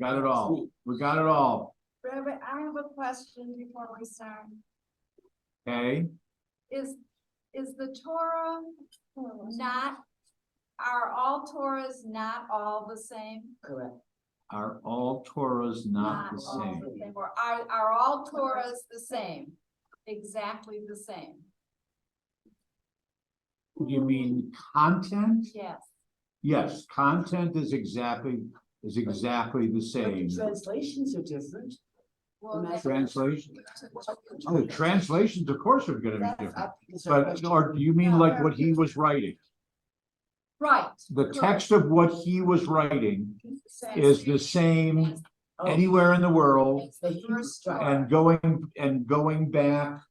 got it all. We got it all. Reverend, I have a question before we start. Okay. Is the Torah not, are all Torahs not all the same? Correct. Are all Torahs not the all same? Or are all Torahs the same? Exactly the same? You mean content? Yes. Yes, content is exactly the But same. the translations are different. Well, Imagine- Translation? Oh, translations, of course, are gonna be different. That's our But, question. or do you mean like what he was writing? Right. The text of what he was writing is the same Oh, anywhere in the world It's the first Torah. and going back,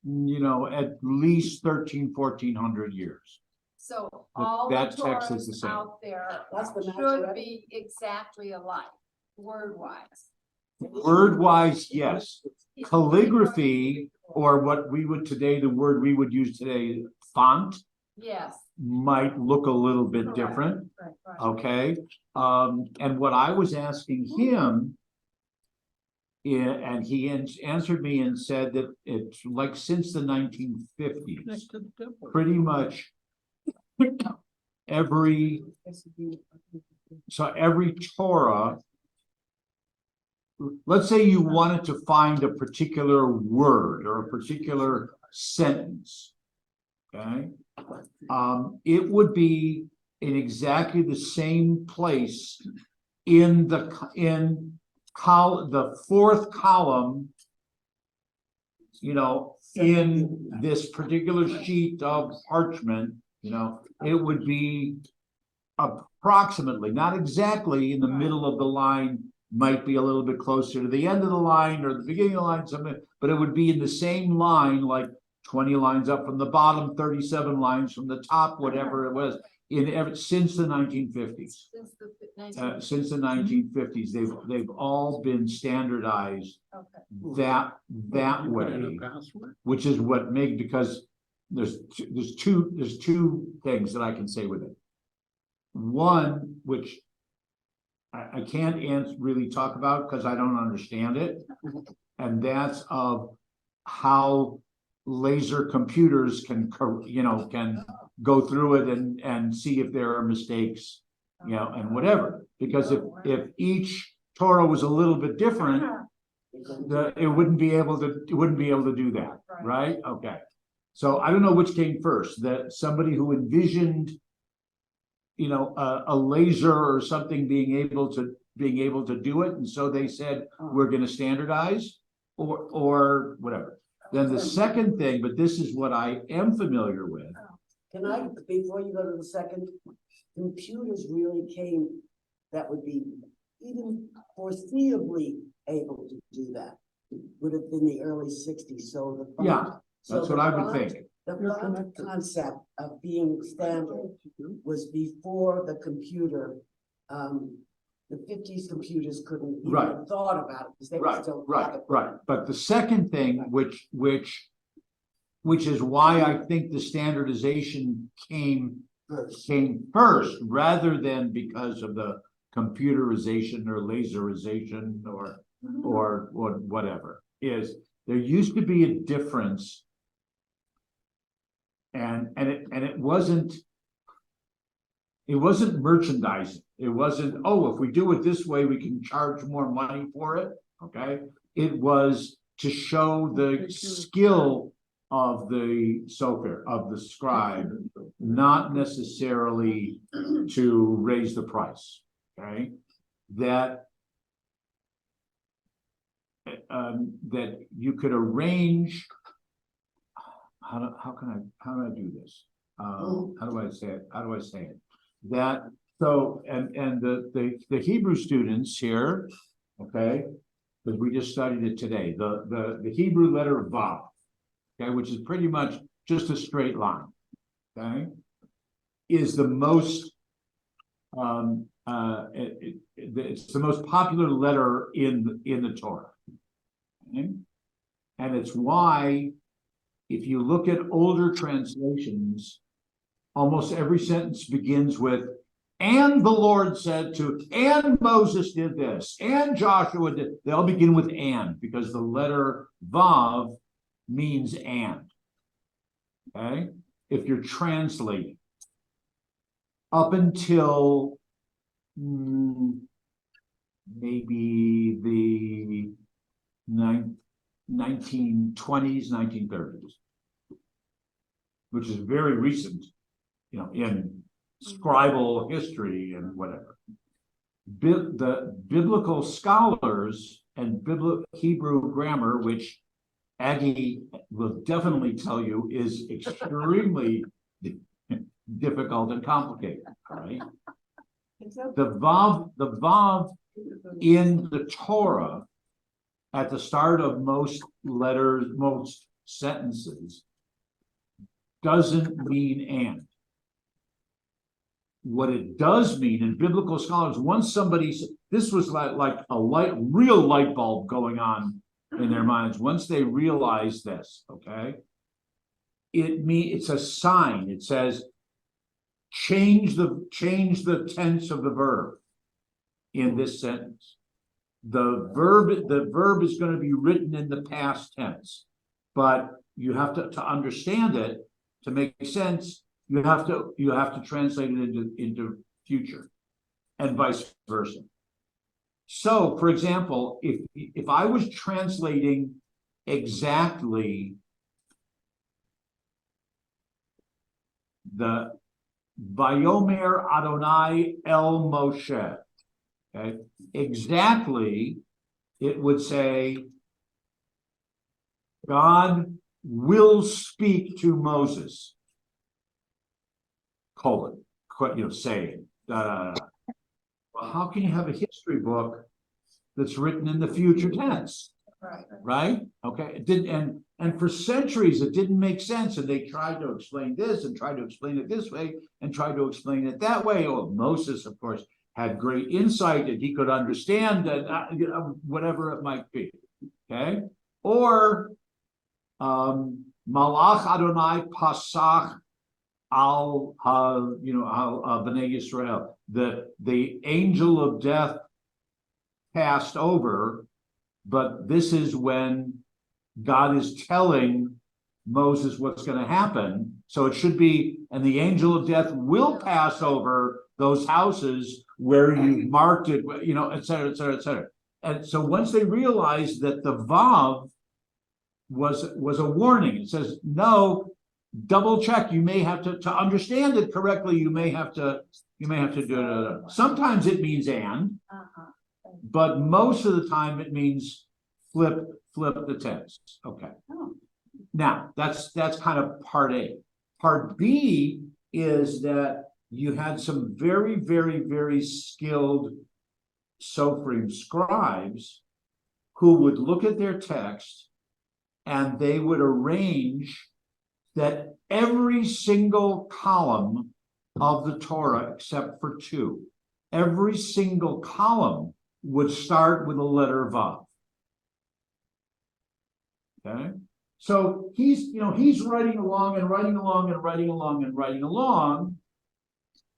you know, at least 1400 years. So all the that text is the Torahs same. out there That's the should Masoretic? be exactly alike, word-wise. Word-wise, yes. Calligraphy, or what we would today, the word we would use today, font, Yes. might look a little bit Correct. different, Right. okay? And what I was asking him, and he answered me and said that it's like since the 1950s, pretty much every Torah, let's say you wanted to find a particular word or a particular sentence, okay? It would be in exactly the same place in the fourth column, you know, in this particular sheet of parchment, you know, it would be approximately, not exactly in the middle of the line, might be a little bit closer to the end of the line or the beginning of the line, something, but it would be in the same line, like 20 lines up from the bottom, 37 lines from the top, whatever it was, since the 1950s. Since the 1950s, they've all been standardized Okay. that way, which is what because there's two things that I can say with it. One, which I can't really talk about because I don't understand it, and that's of how laser computers can go through it and see if there are mistakes, you know, and whatever. Because if each Torah was a little bit different, it wouldn't be able to do that, right? Okay. So I don't know which came first, that somebody who envisioned, you know, a laser or something being able to do it, and so they said we're going to standardize, or whatever. Then the second thing, but this is what I am familiar with. Can I, before you go to the second, computers really came, that would be even foreseeably able to do that, would have been the early 60s, so the font. Yeah, so that's the what I would font- think. The font concept of being standard was before the computer, the 50s computers couldn't even Right. have thought about it, because they were still. Right. But the second thing, which is why I think the standardization came first, rather than because of the computerization or laserization or whatever, is there used to be a difference, and it wasn't merchandising. It wasn't, oh, if we do it this way, we can charge more money for it. Okay. It was to show the skill of the sofer, of the scribe, not necessarily to raise the price. Okay. That you could arrange. How do I do this? How do I say it? That so and the Hebrew students here, okay, because we just studied it today. The Hebrew letter Vav, okay, which is pretty much just a straight line, okay, is the most it's the most popular letter in the Torah, okay? And it's why, if you look at older translations, almost every sentence begins with and the Lord said to, and Moses did this, and Joshua did. They all begin with and, because the letter Vav means and. Okay? If you're translating. Up until maybe the 1920s, 1930s, which is very recent, in scribal history and whatever. The biblical scholars and Hebrew grammar, which Aggie will definitely tell you is extremely difficult and complicated, right? The Vav in the Torah at the start of most letters, most sentences, doesn't mean and. What it does mean in biblical scholars, once somebody, this was like a real light bulb going on in their minds, once they realize this, okay, it's a sign. It says, change the tense of the verb in this sentence. The verb is going to be written in the past tense, but you have to understand it to make sense. You have to translate it into future, and vice versa. So, for example, if I was translating exactly the Vayomer Adonai El Moshe, okay, exactly, it would say, God will speak to Moses, saying, well, how can you have a history book that's written in the future tense? Right? Okay. It didn't, and for centuries it didn't make sense, and they tried to explain this and tried to explain it this way and tried to explain it that way. Oh, Moses, of course, had great insight and he could understand that, whatever it might be. Okay. Or Malach Adonai Pasach al Bnei Yisrael, the angel of death passed over, but this is when God is telling Moses what's going to happen. So it should be, and the angel of death will pass over those houses where you marked it, et cetera, et cetera, et cetera. And so once they realized that the Vav was a warning, it says, no, double check. You may have to understand it correctly. You may have to do it. Sometimes it means and, but most of the time it means flip the tense. Okay. Now that's kind of part A. Part B is that you had some very, very, very skilled Sophrim scribes who would look at their text and they would arrange that every single column of the Torah, except for two, every single column would start with a letter Vav. Okay, so he's writing along and writing along and writing along and writing along,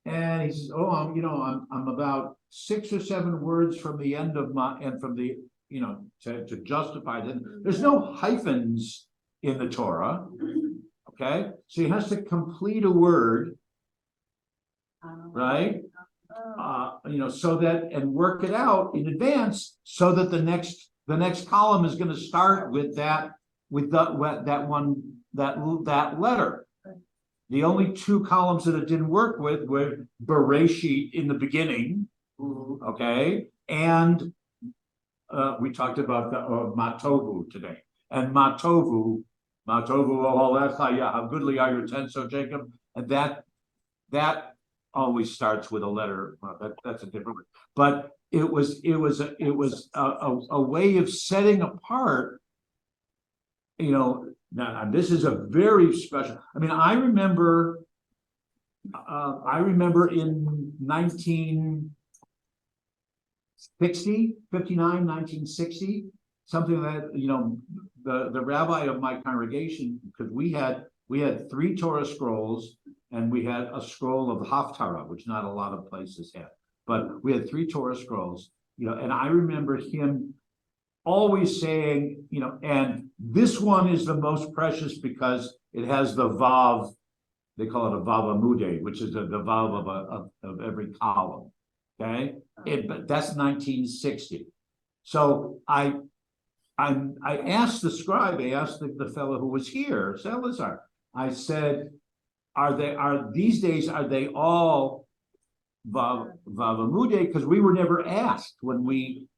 and he says, "Oh, I'm about 6 or 7 words from the end of my, and from the to justify that. There's no hyphens in the Torah." Okay, so he has to complete a word, right? So that, and work it out in advance, so that the next column is going to start with that letter. The only 2 columns that it didn't work with were Bereshit in the beginning, okay, and we talked about the Matovu today, and Matovu Ohalecha, how goodly are your tents, O Jacob, and that always starts with a letter. Well, that's a different word, but it was a way of setting apart. Now this is a very special. I mean, I remember in 1960, something that the rabbi of my congregation, because we had 3 Torah scrolls and we had a scroll of Haftarah, which not a lot of places have. But we had 3 Torah scrolls, and I remember him always saying, and this one is the most precious because it has the Vav, they call it a Vav Amude, which is the Vav of every column. Okay, but that's 1960. So I asked the scribe, I asked the fellow who was here, Salazar, I said, are these days, are they all Vav Amude? Because we were never asked when we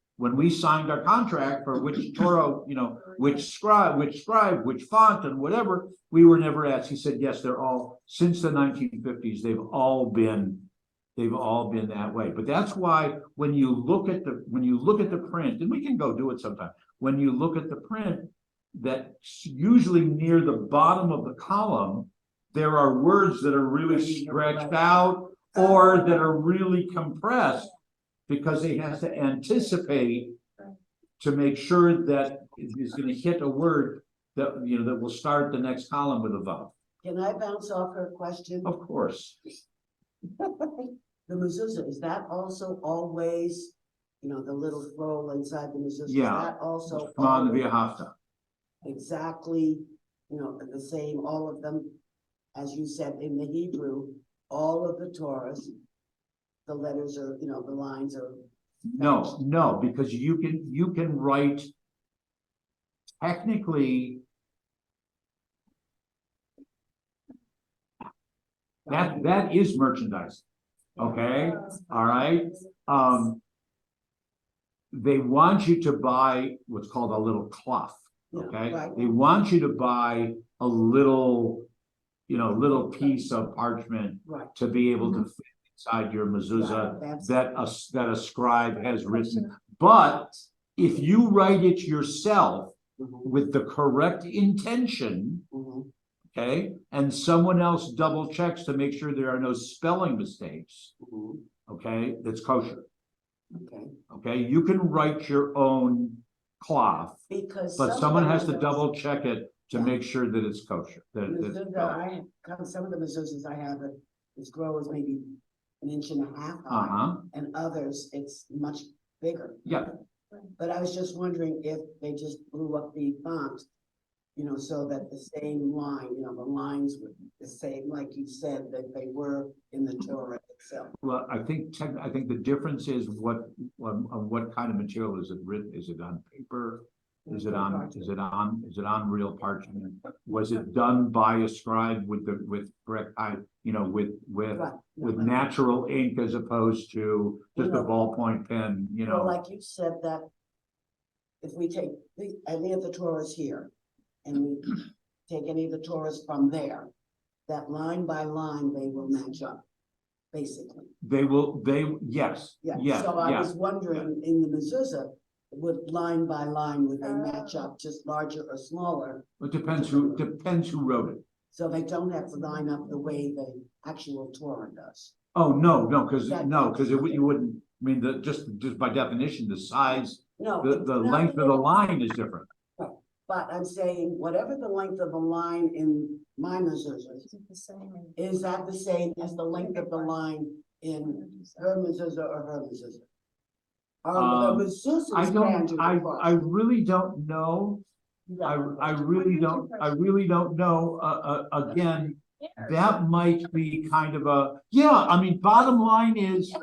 signed our contract for which Torah, which scribe, which font and whatever, we were never asked. He said, yes, they're all, since the 1950s, they've all been that way. But that's why when you look at the print, and we can go do it sometime, when you look at the print, that's usually near the bottom of the column, there are words that are really stretched out or that are really compressed because he has to anticipate to make sure that he's going to hit a word that that will start the next column with a vav. Can I bounce off her question? Of course. The mezuzah, is that also always, the little scroll inside the mezuzah? Yeah. Is that also Shema always Nevi'ah Hafta. exactly, the same, all of them, as you said, in the Hebrew, all of the Torahs, the letters are, the lines are. No, because you can write technically. That is merchandise. Okay, all right. They want you to buy what's called a little cloth. Okay, Yeah, right. They want you to buy a little piece of parchment Right. to be able to fit inside your mezuzah that a scribe has written. But if you write it yourself with the correct intention, okay, and someone else double checks to make sure there are no spelling mistakes, okay, that's kosher. Okay, you can write your own cloth, but someone has to double check it to make sure that it's kosher. Some of the mezuzahs I have, the scroll is maybe 1.5 inches high, and others it's much bigger. Yeah. But I was just wondering if they just blew up the font, so that the same line, the lines were the same, like you said, that they were in the Torah itself. Well, I think the difference is what kind of material is it written? Is it on paper? Is it on real parchment? Was it done by a scribe with correct with natural ink as opposed to just a ballpoint pen? Well, like you said, that if we take any of the Torahs here, and we take any of the Torahs from there, that line by line they will match up, basically. Yes. So I was wondering, in the mezuzah, would line by line, would they match up just larger or smaller? It depends who wrote it. So they don't have to line up the way the actual Torah does. Oh, no, because you wouldn't. I mean, just by definition, the size, the length of the line is different. Right. But I'm saying, whatever the length of the line in my mezuzah, is that the same as the length of the line in her mezuzah or her mezuzah? I really don't know. I really don't know. Again, that might be kind of I mean, bottom line is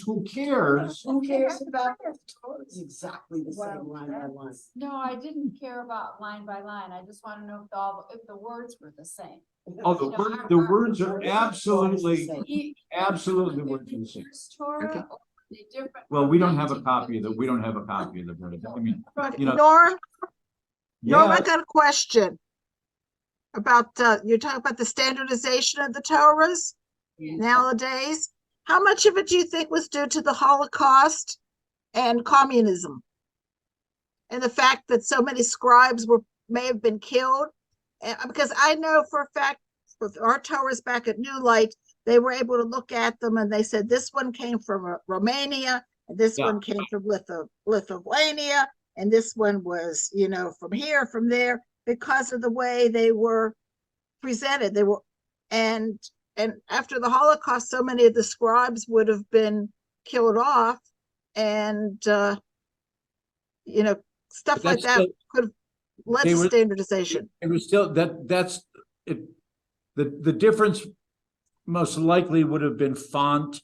who cares? Who cares about it? It's exactly the same line by line. No, I didn't care about line by line. I just want to know if the words were the same. Oh, the words are absolutely the words are the same. Torah, well, we don't have a copy of the version. I mean, Norm, I got a question about you're talking about the standardization of the Torahs nowadays. How much of it do you think was due to the Holocaust and communism, and the fact that so many scribes may have been killed? Because I know for a fact with our Torahs back at New Light, they were able to look at them and they said this one came from Romania, and this one came from Lithuania, and this one was, from here, from there, because of the way they were presented. And after the Holocaust, so many of the scribes would have been killed off, and stuff like That's that still- could have led they to were- standardization. It was still that's it. The difference most likely would have been font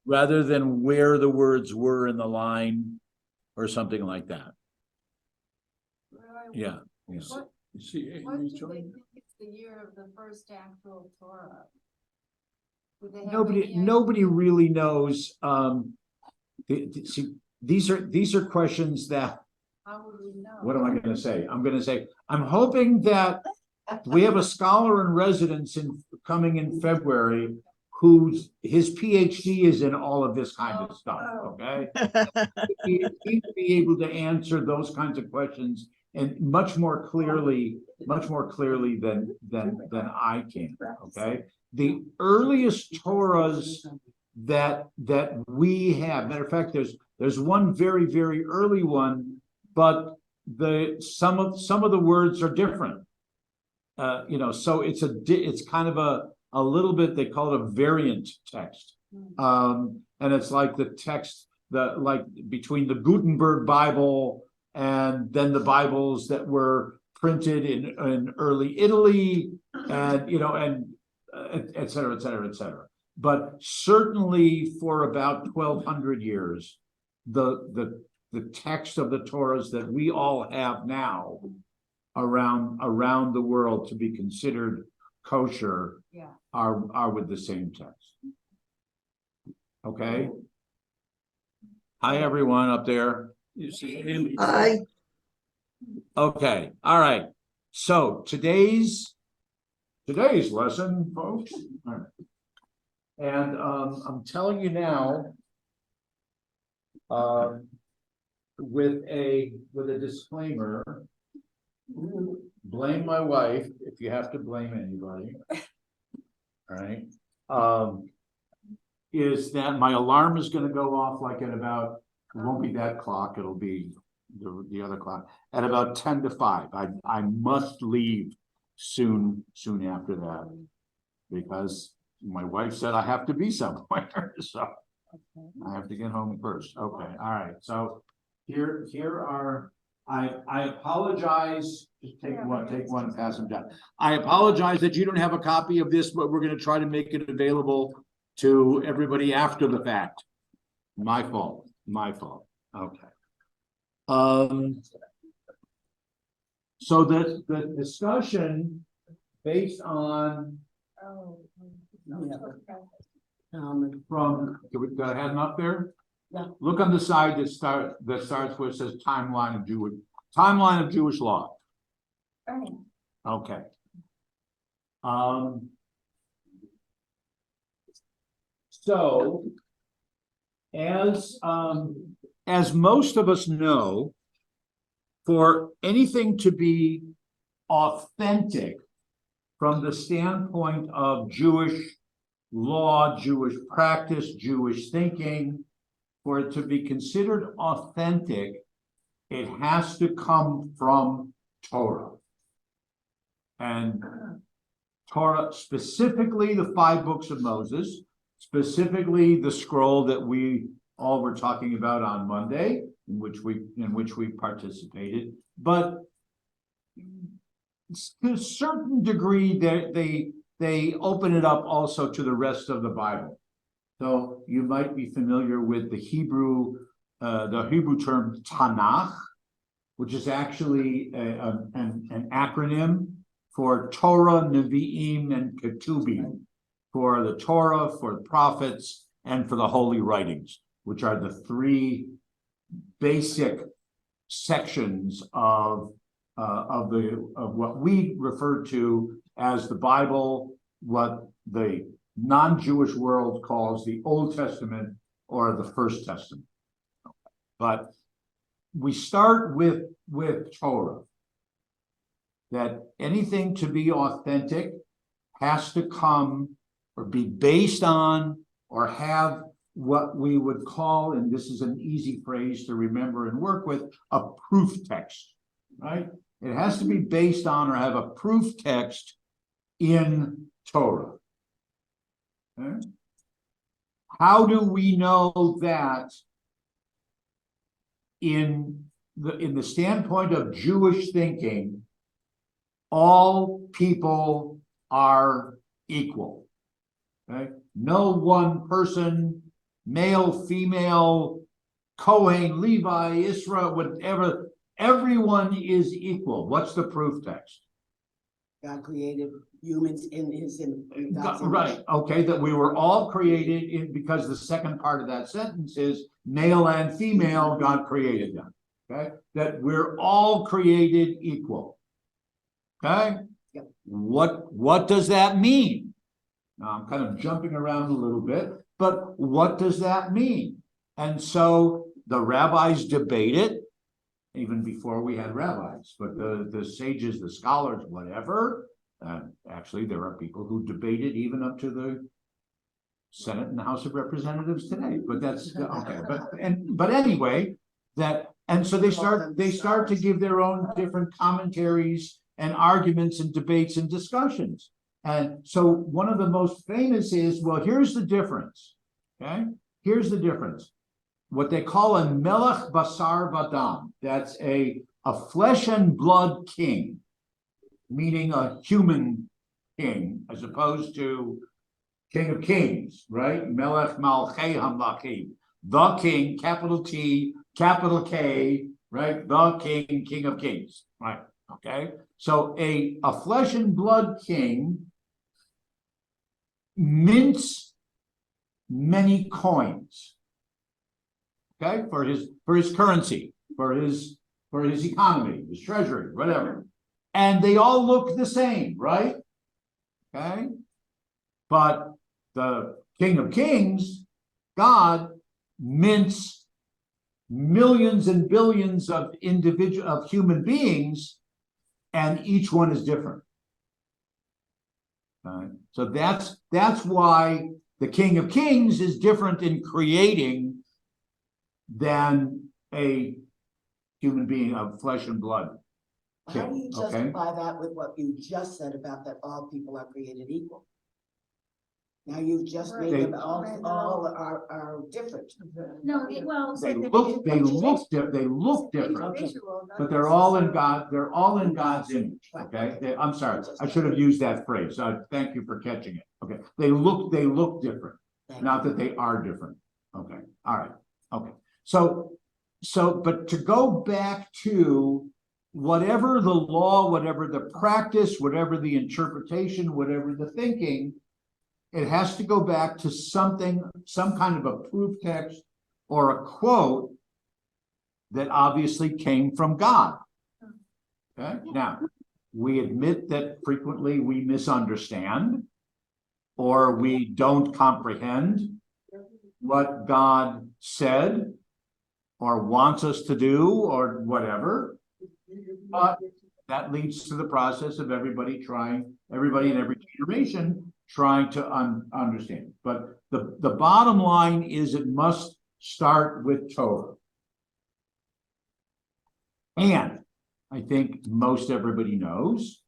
rather than where the words were in the line or something like that. Yeah. Yeah. What, You see, what do they think is the year of the first actual Torah? Do they have Nobody any idea? nobody really knows. See, these are questions that, How would we know? what am I gonna say? I'm gonna say, I'm hoping that we have a scholar in residence coming in February whose his PhD is in all of this kind of stuff, okay? He'd be able to answer those kinds of questions and much more clearly than I can, okay? The earliest Torahs that we have, matter of fact, there's one very, very early one, but some of the words are different. So it's kind of a little bit, they call it a variant text. And it's like the text like between the Gutenberg Bible and then the Bibles that were printed in early Italy, and et cetera, et cetera, et cetera. But certainly for about 1200 years, the text of the Torahs that we all have now around the world to be considered kosher are with the same text. Okay. Hi everyone up there. You see? Hi. Okay. All right. So today's lesson, folks. All right. And I'm telling you now, with a disclaimer. Blame my wife if you have to blame anybody. All right. Is that my alarm is going to go off like at about, it won't be that clock, it'll be the other clock at about 10 to 5. I must leave soon after that because my wife said I have to be somewhere, so I have to get home first. Okay, all right. So here are. I apologize. Just take one and pass them down. I apologize that you don't have a copy of this, but we're going to try to make it available to everybody after the fact. My fault. Okay. So the discussion based on from, got I had enough there? Yeah. Look on the side that starts where it says timeline of Jewish law. Okay. So as most of us know, for anything to be authentic from the standpoint of Jewish law, Jewish practice, Jewish thinking, for it to be considered authentic, it has to come from Torah. And Torah, specifically the 5 books of Moses, specifically the scroll that we all were talking about on Monday, in which we participated, but to a certain degree they open it up also to the rest of the Bible. So you might be familiar with the Hebrew term Tanakh, which is actually an acronym for Torah, Nevi'im, and Ketubim, for the Torah, for the prophets, and for the holy writings, which are the 3 basic sections of what we refer to as the Bible, what the non-Jewish world calls the Old Testament or the First Testament. But we start with Torah, that anything to be authentic has to come or be based on or have what we would call, and this is an easy phrase to remember and work with, a proof text, right? It has to be based on or have a proof text in Torah. Okay? How do we know that in the standpoint of Jewish thinking, all people are equal? Okay? No one person, male, female, Kohen, Levi, Israel, whatever, everyone is equal. What's the proof text? God created humans in God's image. Right, okay, that we were all created in, because the second part of that sentence is male and female, God created them. Okay, that we're all created equal. Okay? Yep. What does that mean? Now I'm kind of jumping around a little bit, but what does that mean? And so the rabbis debate it, even before we had rabbis, but the sages, the scholars, whatever, actually there are people who debate it even up to the Senate and the House of Representatives today, but that's okay. But anyway, and so they start to give their own different commentaries and arguments and debates and discussions. And so one of the most famous is, well, here's the difference. Okay, here's the difference. What they call a melech basar vadam, that's a flesh and blood king, meaning a human king, as opposed to King of Kings, right? Melech malchei hamlachim, the king, capital T, capital K, right? The king, King of Kings, right? Okay, so a flesh and blood king mints many coins. Okay, for his currency, for his economy, his treasury, whatever. And they all look the same, right? Okay. But the King of Kings, God, mints millions and billions of human beings, and each one is different. So that's why the King of Kings is different in creating than a human being of flesh and blood. How do you justify that with what you just said about that all people are created equal? Now you've just made them all are different. No, well. They look different, but they're all in God's image. Okay, I'm sorry, I should have used that phrase. Thank you for catching it. Okay, they look different, not that they are different. Okay, all right, okay. So, but to go back to whatever the law, whatever the practice, whatever the interpretation, whatever the thinking, it has to go back to something, some kind of a proof text or a quote that obviously came from God. Okay, now we admit that frequently we misunderstand or we don't comprehend what God said or wants us to do or whatever, but that leads to the process of everybody in every generation trying to understand. But the bottom line is it must start with Torah. And I think most everybody knows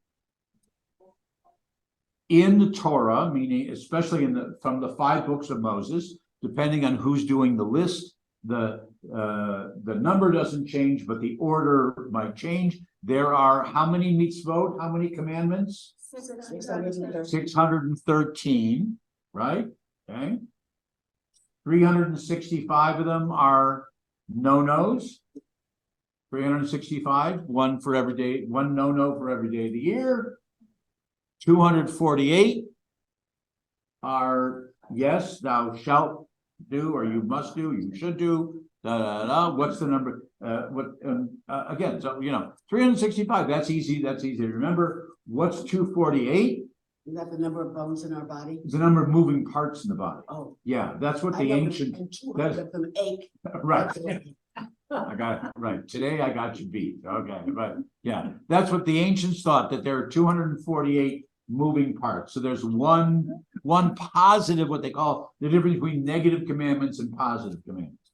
in the Torah, meaning especially from the 5 books of Moses, depending on who's doing the list, the number doesn't change, but the order might change. There are how many mitzvot? How many commandments? 613, right? Okay. 365 of them are no-nos. 365, one for every day, one no-no for every day of the year. 248 are yes, thou shalt do, or you must do, you should do. What's the number? Again, so 365. That's easy. That's easy to remember. What's 248? Is that the number of bones in our body? It's the number of moving parts in the body. Oh, yeah, that's what the ancient. And 200 of them ache. Right. I got it right. Today I got you beat. Okay, but yeah, that's what the ancients thought, that there are 248 moving parts. So there's one positive, what they call the difference between negative commandments and positive commandments.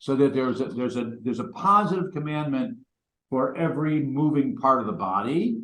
So that there's a positive commandment for every moving part of the body.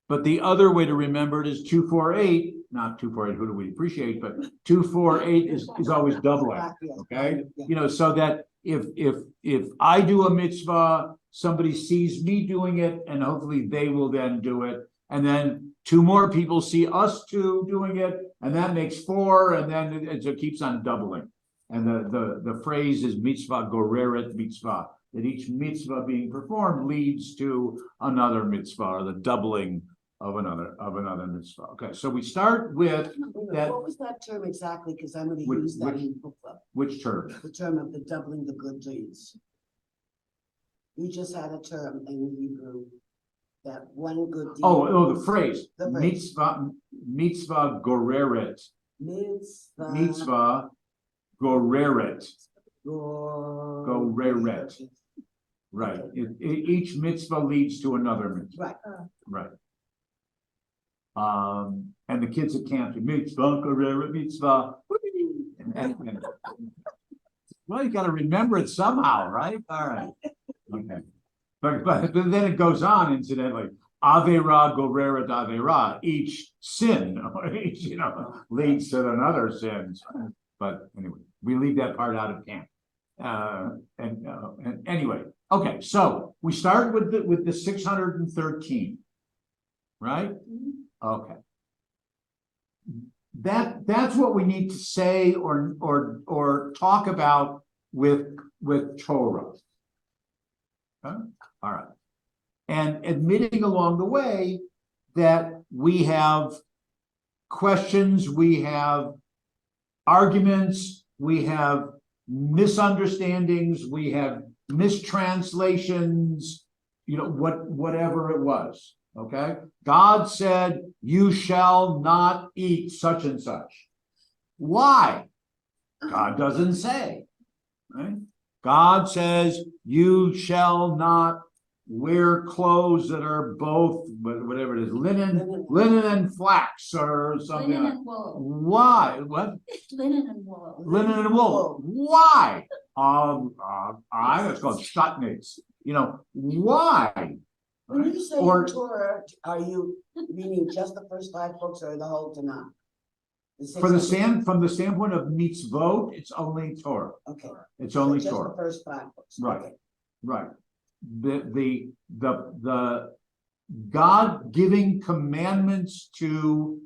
But the other way to remember it is 248. not 248, who do we appreciate, but 248 is always doubling, okay? You know, so that if I do a mitzvah, somebody sees me doing it, and hopefully they will then do it. And then 2 more people see us 2 doing it, and that makes 4, and then it keeps on doubling. And the phrase is mitzvah goreret mitzvah, that each mitzvah being performed leads to another mitzvah, or the doubling of another mitzvah. Okay, so we start with that. What was that term exactly? Because I'm gonna Which- use that which- in book club. Which term? The term of the doubling the good deeds. You just had a term in Hebrew that one good deed. Oh, the phrase, The phrase. mitzvah goreret, Mitzvah. mitzvah goreret, Goreret. right. Each mitzvah leads to another mitzvah, Right, right. And the kids at camp, mitzvah goreret mitzvah. And- well, you gotta remember it somehow, right? All right. Okay. But then it goes on, incidentally, Avera goreret Avera, each sin, or each, you know, leads to another sin. But anyway, we leave that part out of camp. And anyway, okay, so we start with the 613, right? Okay. That's what we need to say or talk about with Torah. Okay? All right. And admitting along the way that we have questions, we have arguments, we have misunderstandings, we have mistranslations, you know, whatever it was. Okay. God said, you shall not eat such and such. Why? God doesn't say. Right? God says, you shall not wear clothes that are both, whatever it is, linen and flax or something. Linen like- and wool. Why? What? Linen and wool. Linen and wool. Why? It's called shotniks. You know, why? when you say Or- Torah, are you meaning just the first 5 books or the whole Tanakh? From the standpoint of mitzvot, it's only Torah. Okay. It's So only just Torah. the first 5 books. Right. Okay. Right. The God giving commandments to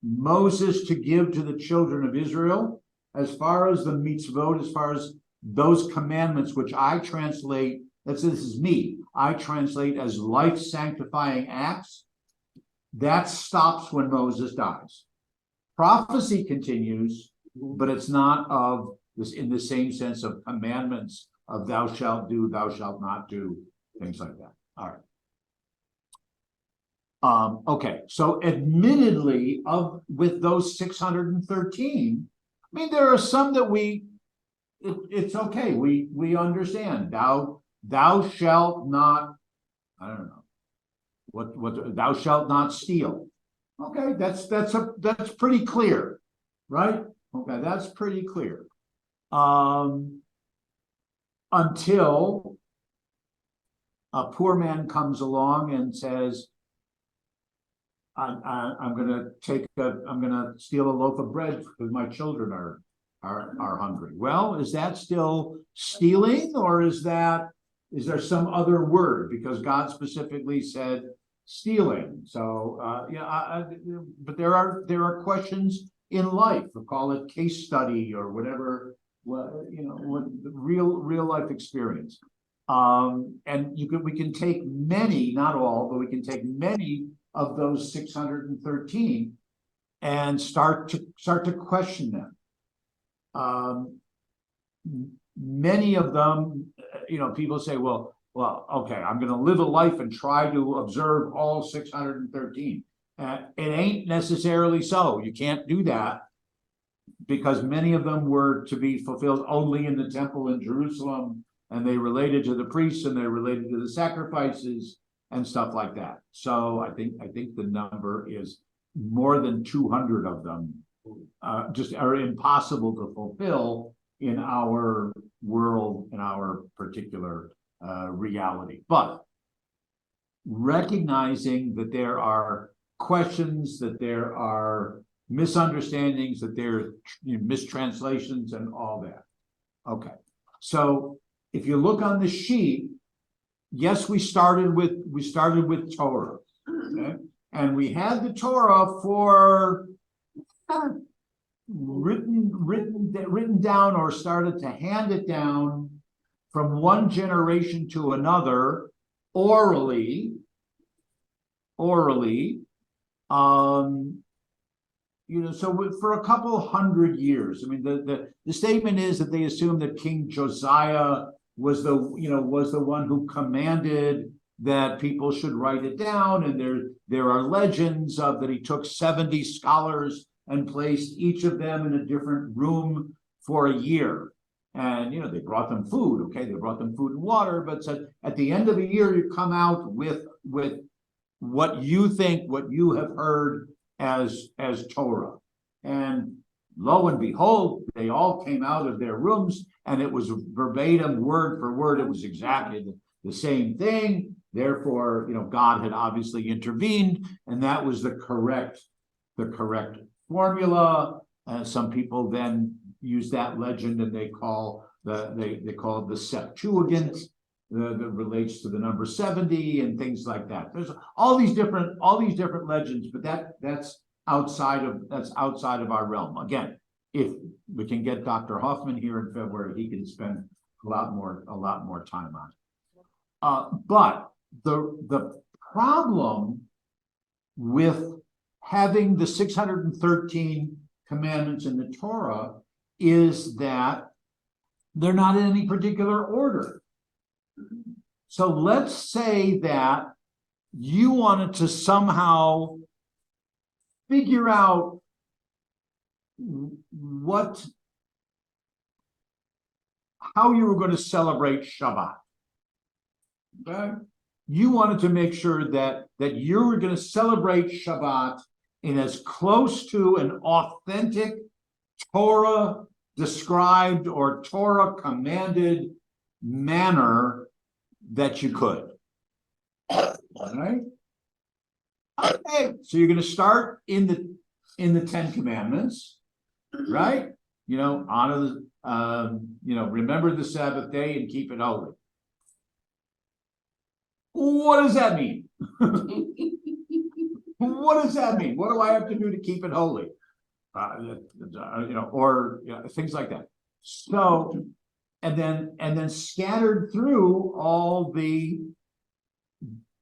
Moses to give to the children of Israel, as far as the mitzvot, as far as those commandments, which I translate, this is me, I translate as life sanctifying acts, that stops when Moses dies. Prophecy continues, but it's not of this in the same sense of commandments of thou shalt do, thou shalt not do, things like that. All right. Okay, so admittedly, with those 613, I mean, there are some that it's okay, we understand. Thou shalt not, I don't know, what thou shalt not steal. Okay, that's pretty clear, right? Okay, that's pretty clear. Until a poor man comes along and says, I'm gonna steal a loaf of bread because my children are hungry. Well, is that still stealing, or is there some other word? Because God specifically said stealing. So but there are questions in life. We'll call it case study or whatever. Well, you know, what real life experience. And we can take many, not all, but we can take many of those 613 and start to question them. Many of them, you know, people say, well, okay, I'm going to live a life and try to observe all 613. It ain't necessarily so. You can't do that, because many of them were to be fulfilled only in the temple in Jerusalem, and they related to the priests and they related to the sacrifices and stuff like that. So I think the number is more than 200 of them just are impossible to fulfill in our world, in our particular reality. But recognizing that there are questions, that there are misunderstandings, that there's mistranslations and all that. Okay, so if you look on the sheet, yes, we started with Torah, okay? And we had the Torah for written down, or started to hand it down from one generation to another orally. So for a couple hundred years. I mean, the statement is that they assume that King Josiah was the one who commanded that people should write it down, and there are legends of that he took 70 scholars and placed each of them in a different room for a year. And they brought them food, okay? They brought them food and water, but said at the end of the year, you come out with what you think, what you have heard as Torah. And lo and behold, they all came out of their rooms, and it was verbatim, word for word, it was exactly the same thing. Therefore, God had obviously intervened, and that was the correct formula. Some people then use that legend, and they call it the Septuagint, that relates to the number 70 and things like that. There's all these different legends, but that's outside of our realm. Again, if we can get Dr. Hoffman here in February, he can spend a lot more time on it. But the problem with having the 613 commandments in the Torah is that they're not in any particular order. So let's say that you wanted to somehow figure out how you were going to celebrate Shabbat. Okay? You wanted to make sure that you were going to celebrate Shabbat in as close to an authentic Torah described or Torah commanded manner that you could. All right? Okay, so you're going to start in the 10 Commandments, right? Honor remember the Sabbath day and keep it holy. What does that mean? What does that mean? What do I have to do to keep it holy? Things like that. So, and then scattered through all the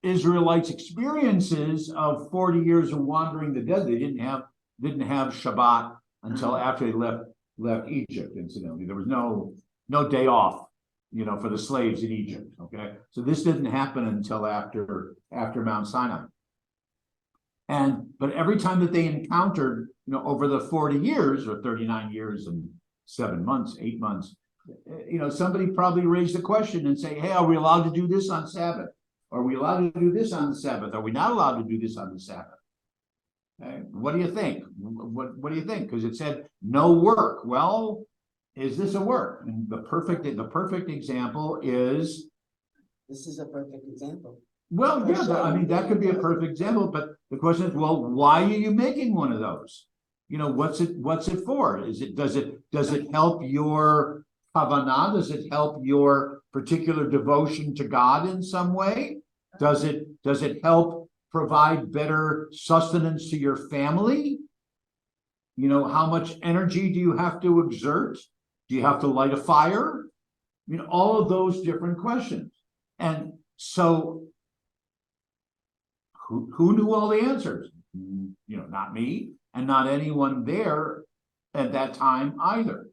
Israelites' experiences of 40 years of wandering the desert. They didn't have Shabbat until after they left Egypt. Incidentally, there was no day off, for the slaves in Egypt. Okay, so this didn't happen until after Mount Sinai. But every time that they encountered, over the 40 years or 39 years and 8 months, somebody probably raised the question and say, hey, are we allowed to do this on Sabbath? Are we allowed to do this on the Sabbath? Are we not allowed to do this on the Sabbath? Okay. What do you think? What do you think? Because it said no work. Well, is this a work? And the perfect example is. This is a perfect example. Well, yeah, that could be a perfect example, but the question is, well, why are you making one of those? What's it for? Does it help your kavanah? Does it help your particular devotion to God in some way? Does it help provide better sustenance to your family? How much energy do you have to exert? Do you have to light a fire? All of those different questions. And so who knew all the answers? Not me, and not anyone there at that time either.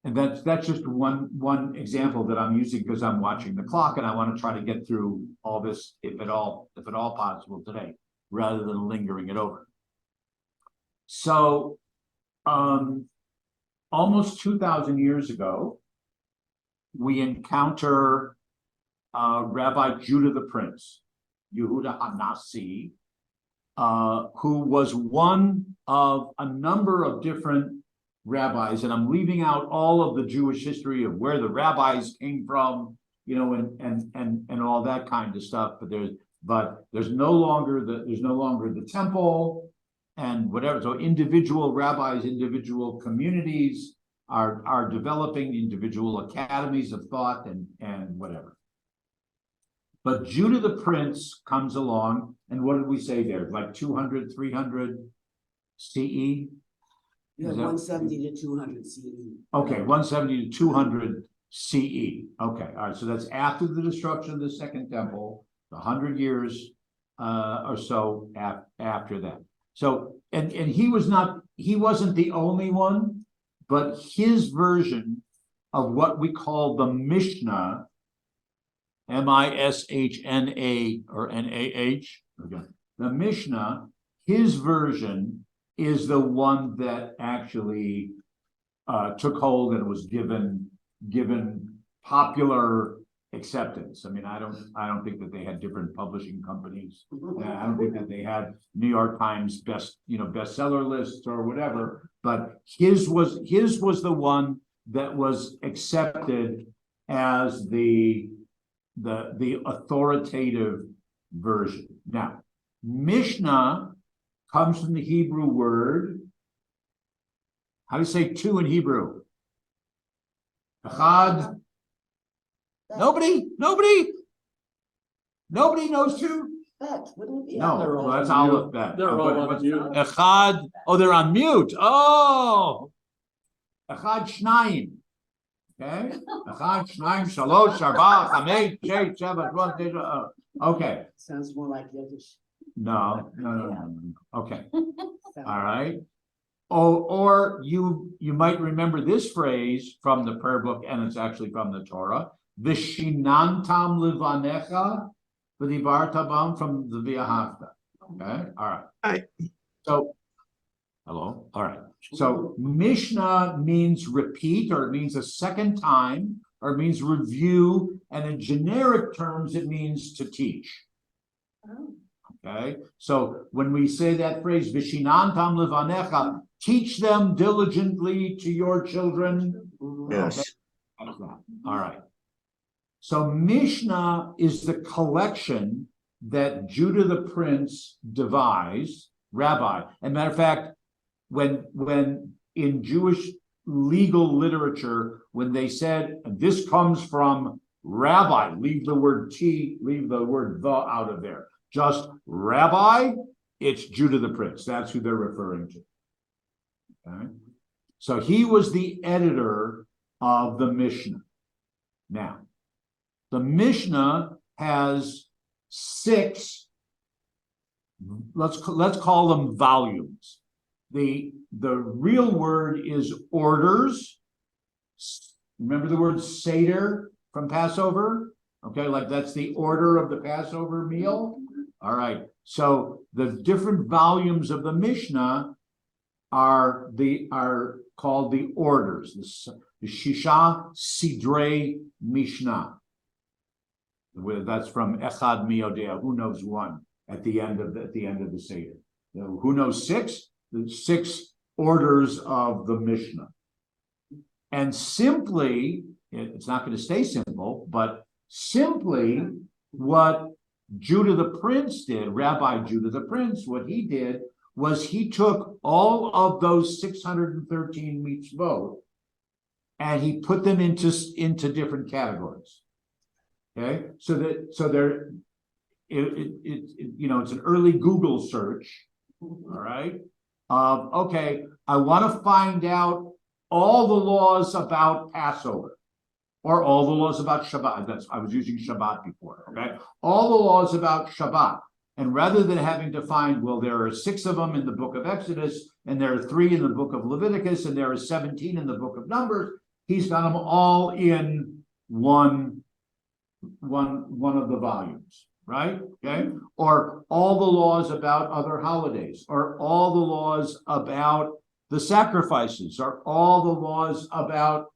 And that's just one example that I'm using because I'm watching the clock and I want to try to get through all this, if at all possible today, rather than lingering it over. So, almost 2,000 years ago, we encounter Rabbi Judah the Prince, Yehuda HaNasi, who was one of a number of different rabbis, and I'm leaving out all of the Jewish history of where the rabbis came from, and all that kind of stuff. But there's no longer the temple. and whatever. So individual rabbis, individual communities are developing individual academies of thought and whatever. But Judah the Prince comes along, and what did we say there? Like 200, 300 CE? You have Is that- 170 to 200 CE. Okay, 170 to 200 CE. Okay, all right. So that's after the destruction of the Second Temple, the 100 years or so after that. So, and he wasn't the only one, but his version of what we call the Mishnah, Mishna or Nah. Okay. The Mishnah, his version is the one that actually took hold and was given popular acceptance. I mean, I don't think that they had different publishing companies. I don't think that they had New York Times bestseller lists or whatever, but his was the one that was accepted as the authoritative version. Now, Mishnah comes from the Hebrew word. How do you say two in Hebrew? Echad. Nobody knows two. Bet, wouldn't it be? No, They're all well, that's on mute. Aleph Bet. They're all on mute. Echad. Oh, they're on mute. Oh, Echad Shnayim. Okay, Echad Shnayim Shalosh Arba Chamesh Shei Sheva Shmona Tisha. Okay. Sounds more like Yiddish. No. Okay. All right. Oh, or you might remember this phrase from the prayer book, and it's actually from the Torah. Vishinantam livanecha v'divarta bam, from the V'ahavta. Okay. All right. All right. So, hello. All right. So Mishnah means repeat, or it means a second time, or it means review, and in generic terms, it means to teach. Okay, so when we say that phrase, Vishinantam levanecha, teach them diligently to your children. Yes. Okay. All right. So Mishnah is the collection that Judah the Prince devised, rabbi. As a matter of fact, when in Jewish legal literature, when they said this comes from rabbi, leave the word T, leave the word the out of there. Just rabbi, it's Judah the Prince. That's who they're referring to. Okay. So he was the editor of the Mishnah. Now, the Mishnah has 6, let's call them volumes. The real word is orders. Remember the word Seder from Passover? Okay, like that's the order of the Passover meal. All right. So the different volumes of the Mishnah are called the orders. The Shisha Sidrei Mishnah. That's from Echad Miodea. Who knows one at the end of the Seder? Who knows 6? The 6 orders of the Mishnah. And simply, it's not going to stay simple, but simply what Judah the Prince did, Rabbi Judah the Prince, what he did was he took all of those 613 mitzvot and he put them into different categories. Okay, so there, it's an early Google search. All right. Okay, I want to find out all the laws about Passover, or all the laws about Shabbat. I was using Shabbat before. Okay, all the laws about Shabbat. And rather than having to find, well, there are 6 of them in the book of Exodus, and there are 3 in the book of Leviticus, and there are 17 in the book of Numbers, he's got them all in one of the volumes, right? Okay, or all the laws about other holidays, or all the laws about the sacrifices, or all the laws about,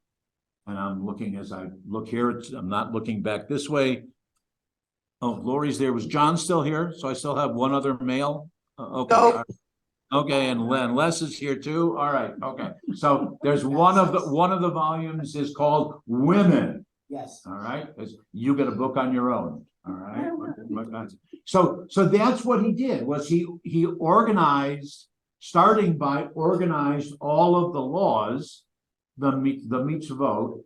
and I'm looking as I look here, I'm not looking back this way. Oh, Lori's there. Was John still here? So I still have one other male. Okay. No. Okay, and Les is here too. All right. Okay. So there's one of the volumes is called Women. Yes. All right. Because you get a book on your own. All right. So that's what he did, was he organized starting by organized all of the laws, the mitzvot,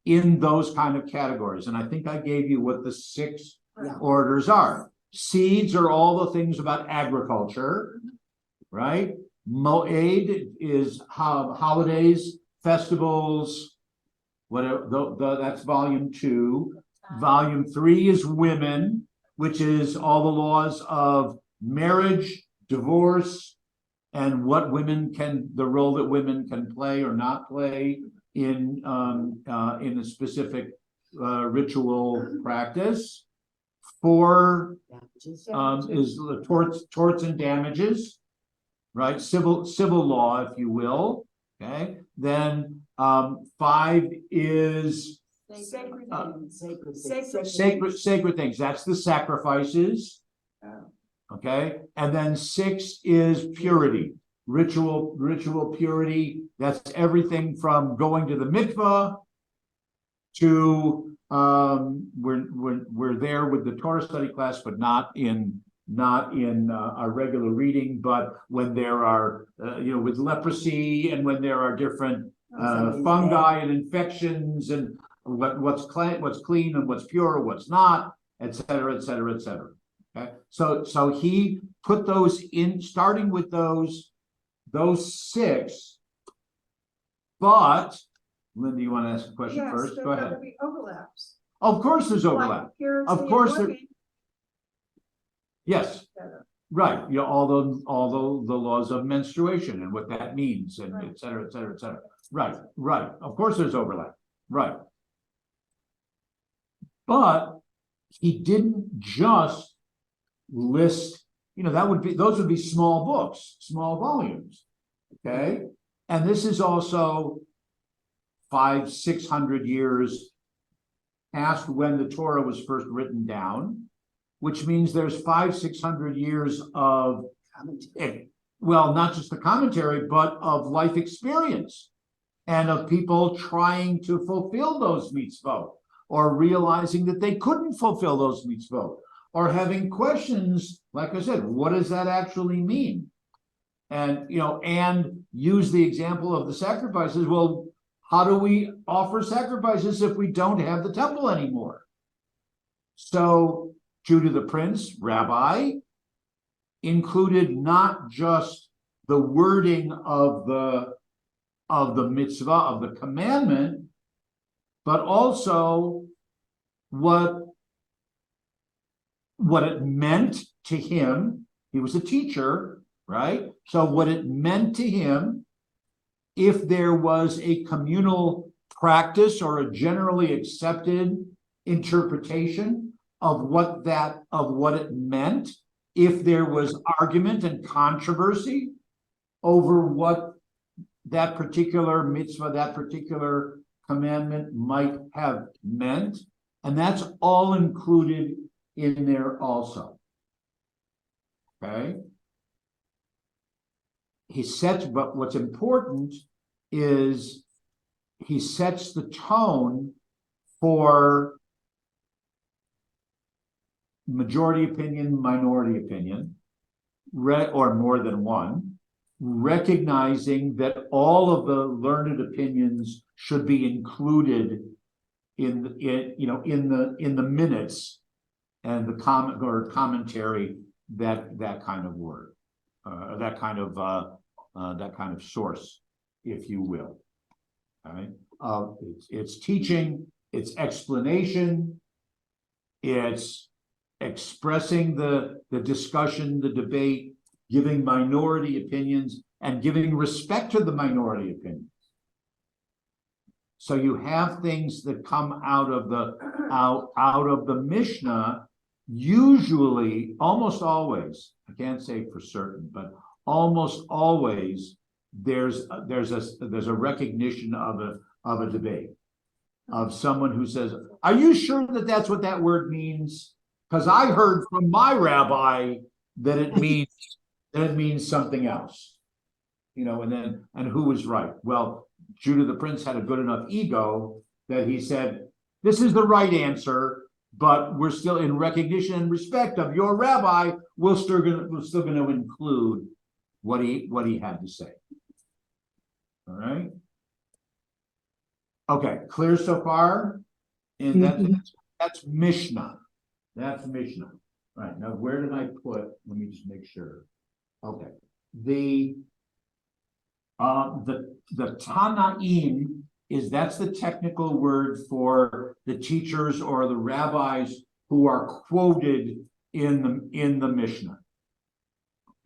in those kind of categories. And I think I gave you what the 6 Yeah. orders are. Seeds are all the things about agriculture, right? Moed is holidays, festivals, whatever. That's volume 2. Volume 3 is women, which is all the laws of marriage, divorce, and what the role that women can play or not play in a specific ritual practice. 4 is the torts and damages, right? Civil law, if you will. Okay. Then 5 is Sacred sacred things. That's the sacrifices. Okay. And then 6 is purity, ritual purity. That's everything from going to the mikvah to we're there with the Torah study class, but not in our regular reading, but when there are with leprosy, and when there are different fungi and infections, and what's clean and what's pure, what's not, etc., etc., etc. Okay, so he put those in, starting with those 6. But Linda, you want to ask a question first? Go ahead. Overlaps. Of course, there's overlap. Of course, there. Yes, right. All the laws of menstruation and what that means, and et cetera, et cetera, et cetera. Right. Of course, there's overlap. Right. But he didn't just list. Those would be small books, small volumes. Okay, and this is also 500-600 years past when the Torah was first written down, which means there's 500-600 years of, well, not just the commentary, but of life experience and of people trying to fulfill those mitzvot, or realizing that they couldn't fulfill those mitzvot, or having questions, like I said, what does that actually mean? And, and use the example of the sacrifices. Well, how do we offer sacrifices if we don't have the temple anymore? So Judah the Prince, rabbi, included not just the wording of the mitzvah, of the commandment, but also what it meant to him. He was a teacher, right? So what it meant to him, if there was a communal practice or a generally accepted interpretation of what it meant, if there was argument and controversy over what that particular mitzvah, that particular commandment might have meant. And that's all included in there also. Okay. But what's important is he sets the tone for majority opinion, minority opinion, or more than one, recognizing that all of the learned opinions should be included in the minutes and the comment or commentary, that kind of word, that kind of source, if you will. All right. It's teaching, it's explanation, it's expressing the discussion, the debate, giving minority opinions, and giving respect to the minority opinions. So you have things that come out of the Mishnah. Usually, almost always, I can't say for certain, but almost always there's a recognition of a debate, of someone who says, "Are you sure that that's what that word means? Because I heard from my rabbi that it means something else." And who was right? Well, Judah the Prince had a good enough ego that he said, "This is the right answer, but we're still, in recognition and respect of your rabbi, we're still going to include what he had to say. All right. Okay, clear so far? And that's Mishnah. That's Mishnah. Right, now where did I put, let me just make sure. Okay, the Tanaim that's the technical word for the teachers or the rabbis who are quoted in the Mishnah.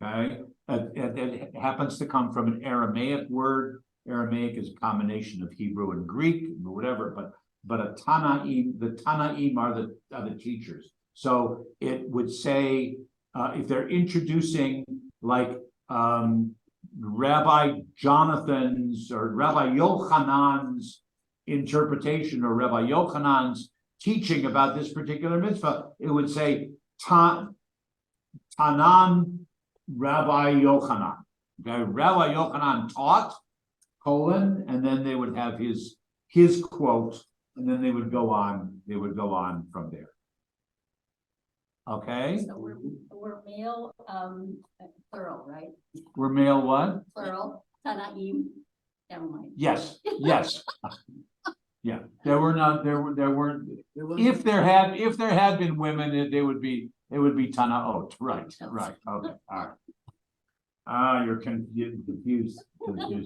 Okay, it happens to come from an Aramaic word. Aramaic is a combination of Hebrew and Greek, or whatever, but a Tanaim, the Tanaim are the teachers. So it would say, if they're introducing like Rabbi Jonathan's or Rabbi Yochanan's interpretation or Rabbi Yochanan's teaching about this particular mitzvah, it would say Tanan Rabbi Yochanan. Okay, Rabbi Yochanan taught, and then they would have his quote, and then they would go on from there. Okay. So we're male, plural, right? We're male what? Plural, Tanaim, never mind. Yes. Yeah, there weren't, if there had been women, it would be Tanaot, right, okay, all right. You're confused. Okay,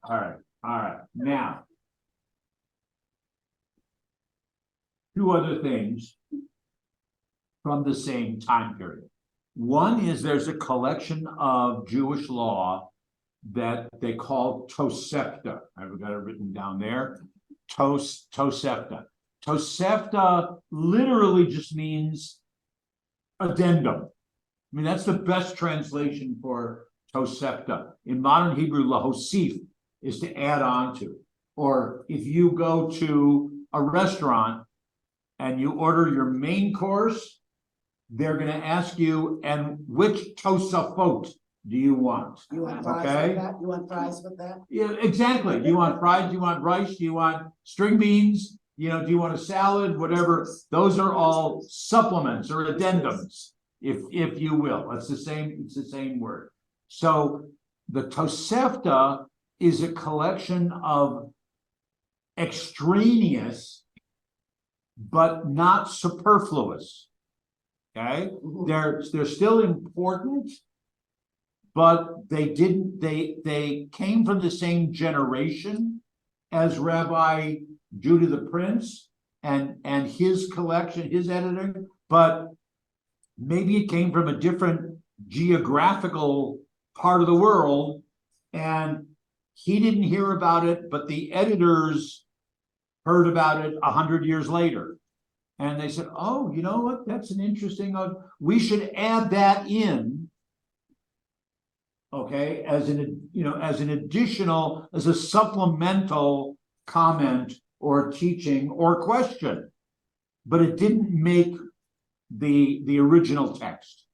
all right, now. Two other things from the same time period. One is there's a collection of Jewish law that they call Tosefta. I've got it written down there. Tosefta. Tosefta literally just means addendum. I mean, that's the best translation for Tosefta. In modern Hebrew, lahosif is to add on to. Or if you go to a restaurant and you order your main course, they're going to ask you, and which Tosafot do you want? You want fries with that? You want fries with that? Yeah, exactly. Do you want fries? Do you want rice? Do you want string beans? Do you want a salad? Whatever. Those are all supplements or addendums, if you will. It's the same word. So the Tosefta is a collection of extraneous but not superfluous. Okay, they're still important, but they came from the same generation as Rabbi Judah the Prince and his collection, his editing, but maybe it came from a different geographical part of the world, and he didn't hear about it, but the editors heard about it 100 years later. And they said, oh, you know what? That's an interesting, we should add that in, okay, as an additional, as a supplemental comment or teaching or question. But it didn't make the original text.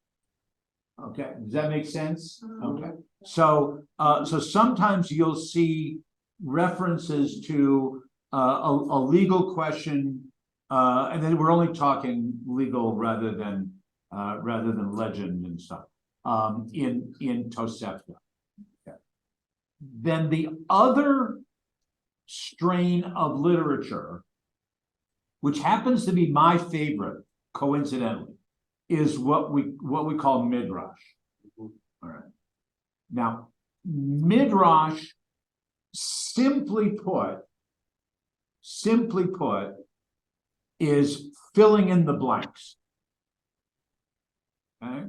Okay, does that make sense? Okay. So sometimes you'll see references to a legal question, and then we're only talking legal rather than legend and stuff in Tosefta. Okay. Then the other strain of literature, which happens to be my favorite, coincidentally, is what we call midrash. All right. Now, midrash, simply put, is filling in the blanks. Okay.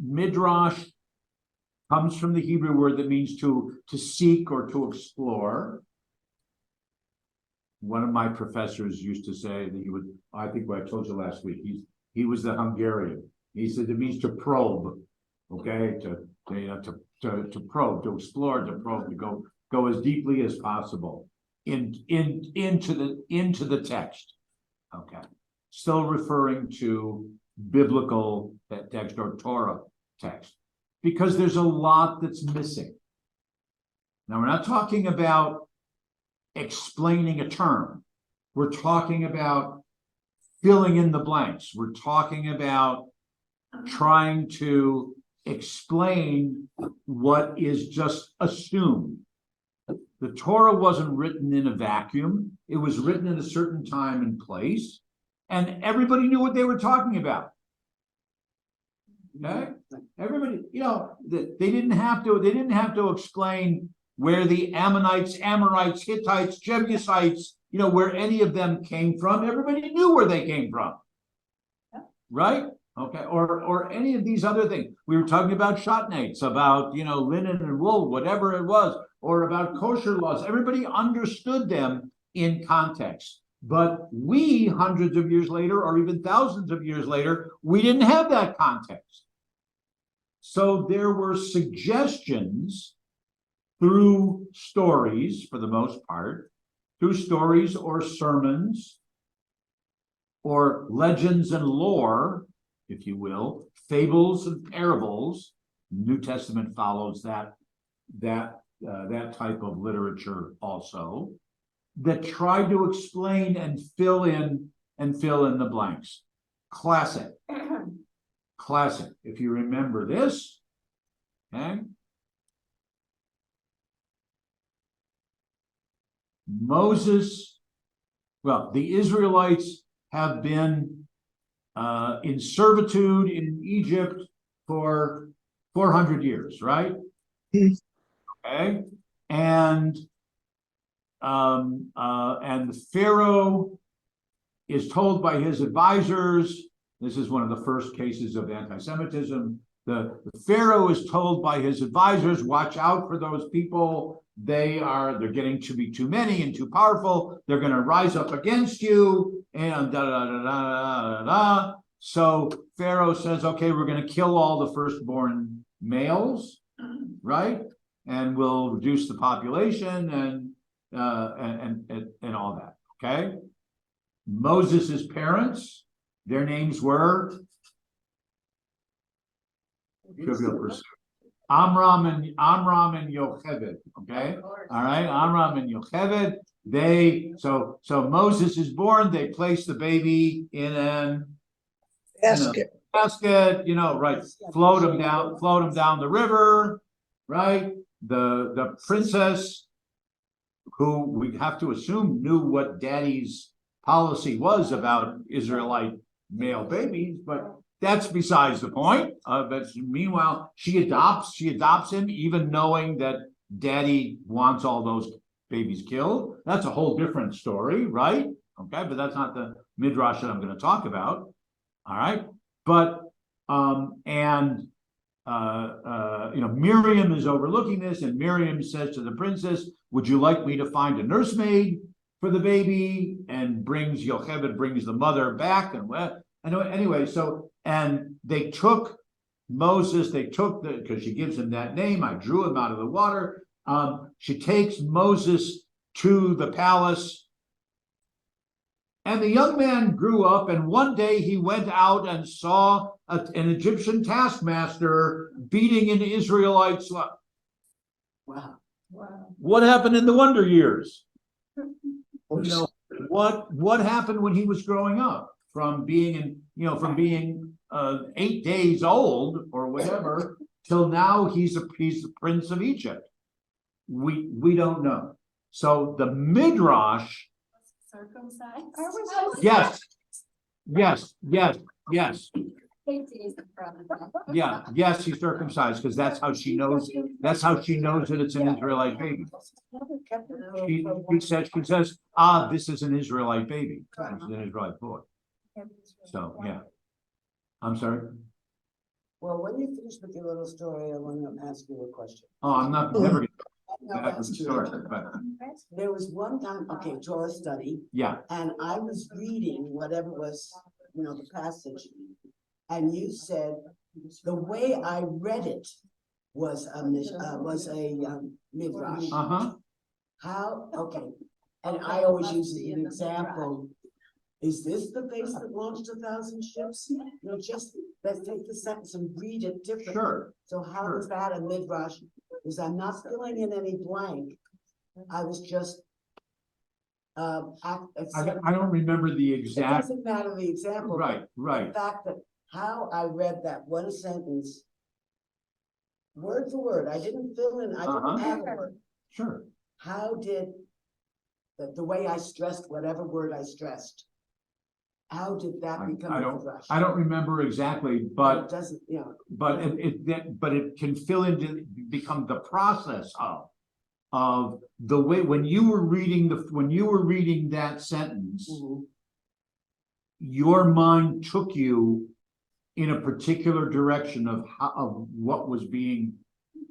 Midrash comes from the Hebrew word that means to seek or to explore. One of my professors used to say that he would, I think what I told you last week, he was the Hungarian. He said it means to probe, okay, to probe, to explore, to probe, to go as deeply as possible into the text. Okay. Still referring to biblical text or Torah text, because there's a lot that's missing. Now, we're not talking about explaining a term. We're talking about filling in the blanks. We're talking about trying to explain what is just assumed. The Torah wasn't written in a vacuum. It was written in a certain time and place, and everybody knew what they were talking about. Okay? Everybody, they didn't have to explain where the Ammonites, Amorites, Hittites, Jebusites, where any of them came from. Everybody knew where they came from. Right? Okay, or any of these other things. We were talking about shotnates, about linen and wool, whatever it was, or about kosher laws. Everybody understood them in context. But we, hundreds of years later, or even thousands of years later, we didn't have that context. So there were suggestions through stories, for the most part, through stories or sermons, or legends and lore, if you will, fables and parables. New Testament follows that type of literature also, that tried to explain and fill in the blanks. Classic. Classic. If you remember this, okay. Moses, well, the Israelites have been in servitude in Egypt for 400 years, right? Okay, and the Pharaoh is told by his advisors. This is one of the first cases of anti-Semitism. The Pharaoh is told by his advisors, watch out for those people. They're getting to be too many and too powerful. They're going to rise up against you, and da da da da da da. So Pharaoh says, okay, we're going to kill all the firstborn males, right? And we'll reduce the population and all that. Okay. Moses's parents, their names were Amram and Yocheved. Okay, all right, Amram and Yocheved. So Moses is born. They place the baby in an basket. Right? Float him down the river. Right? The princess, who we have to assume knew what daddy's policy was about Israelite male babies, but that's besides the point. But meanwhile, she adopts him, even knowing that daddy wants all those babies killed. That's a whole different story, right? Okay, but that's not the midrash that I'm going to talk about. All right, but Miriam is overlooking this, and Miriam says to the princess, "Would you like me to find a nursemaid for the baby?" And Yocheved brings the mother back, anyway, so, and they took Moses, because she gives him that name, I drew him out of the water. She takes Moses to the palace, and the young man grew up, and one day he went out and saw an Egyptian taskmaster beating an Israelite slave. Wow. What happened in the wonder years? What happened when he was growing up? From being 8 days old or whatever till now he's the prince of Egypt. We don't know. So the midrash. Circumcised. Yes. Yes, he's circumcised, because that's how she knows. That's how she knows that it's an Israelite baby. She says, this is an Israelite baby. It's an Israelite boy. So yeah. I'm sorry. Well, when you finish with your little story, I want to ask you a question. Oh, I'm never No, gonna that's true. start, but There was one time, Torah study, yeah. and I was reading whatever was, the passage, and you said the way I read it was a midrash. How? Okay, and I always use an example. Is this the face that launched 1,000 ships? Just let's take the sentence and read it differently. Sure. So how is that a midrash? Because I'm not filling in any blank. I was just I don't remember the It exact, doesn't matter the example. but right, right, The fact that how I read that one sentence. Word for word, I didn't fill in, I Uh-huh. didn't add a word. sure. How did the way I stressed, whatever word I stressed, how did that become I a don't, rush? I don't remember exactly, It but doesn't, you know, but it can fill into, become the process of the way, when you were reading that sentence, mhm, your mind took you in a particular direction of how, of what was being,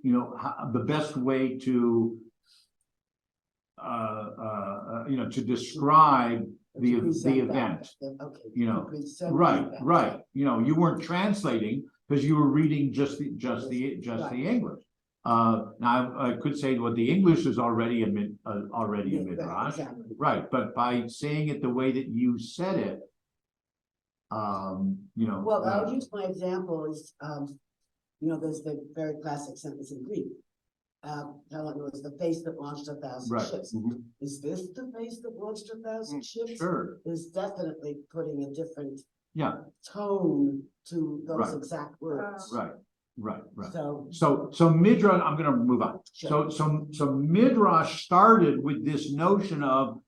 the best way to to describe to the present that, event. okay. you know, to present the Right, event. right. You weren't translating because you were reading just the Right. English. Now I could say, well, the English is already a Yeah, right, midrash, exactly. right? But by saying it the way that you said it, Well, I'll use my example is, there's the very classic sentence in Greek. Helen was the face that launched 1,000 right. ships. Mhm. Is this the face that launched 1,000 ships? Sure, Is definitely putting a different yeah, tone to those Right. exact words. right, right. So, So Midrash, I'm gonna move on. Sure. So Midrash started with this notion of,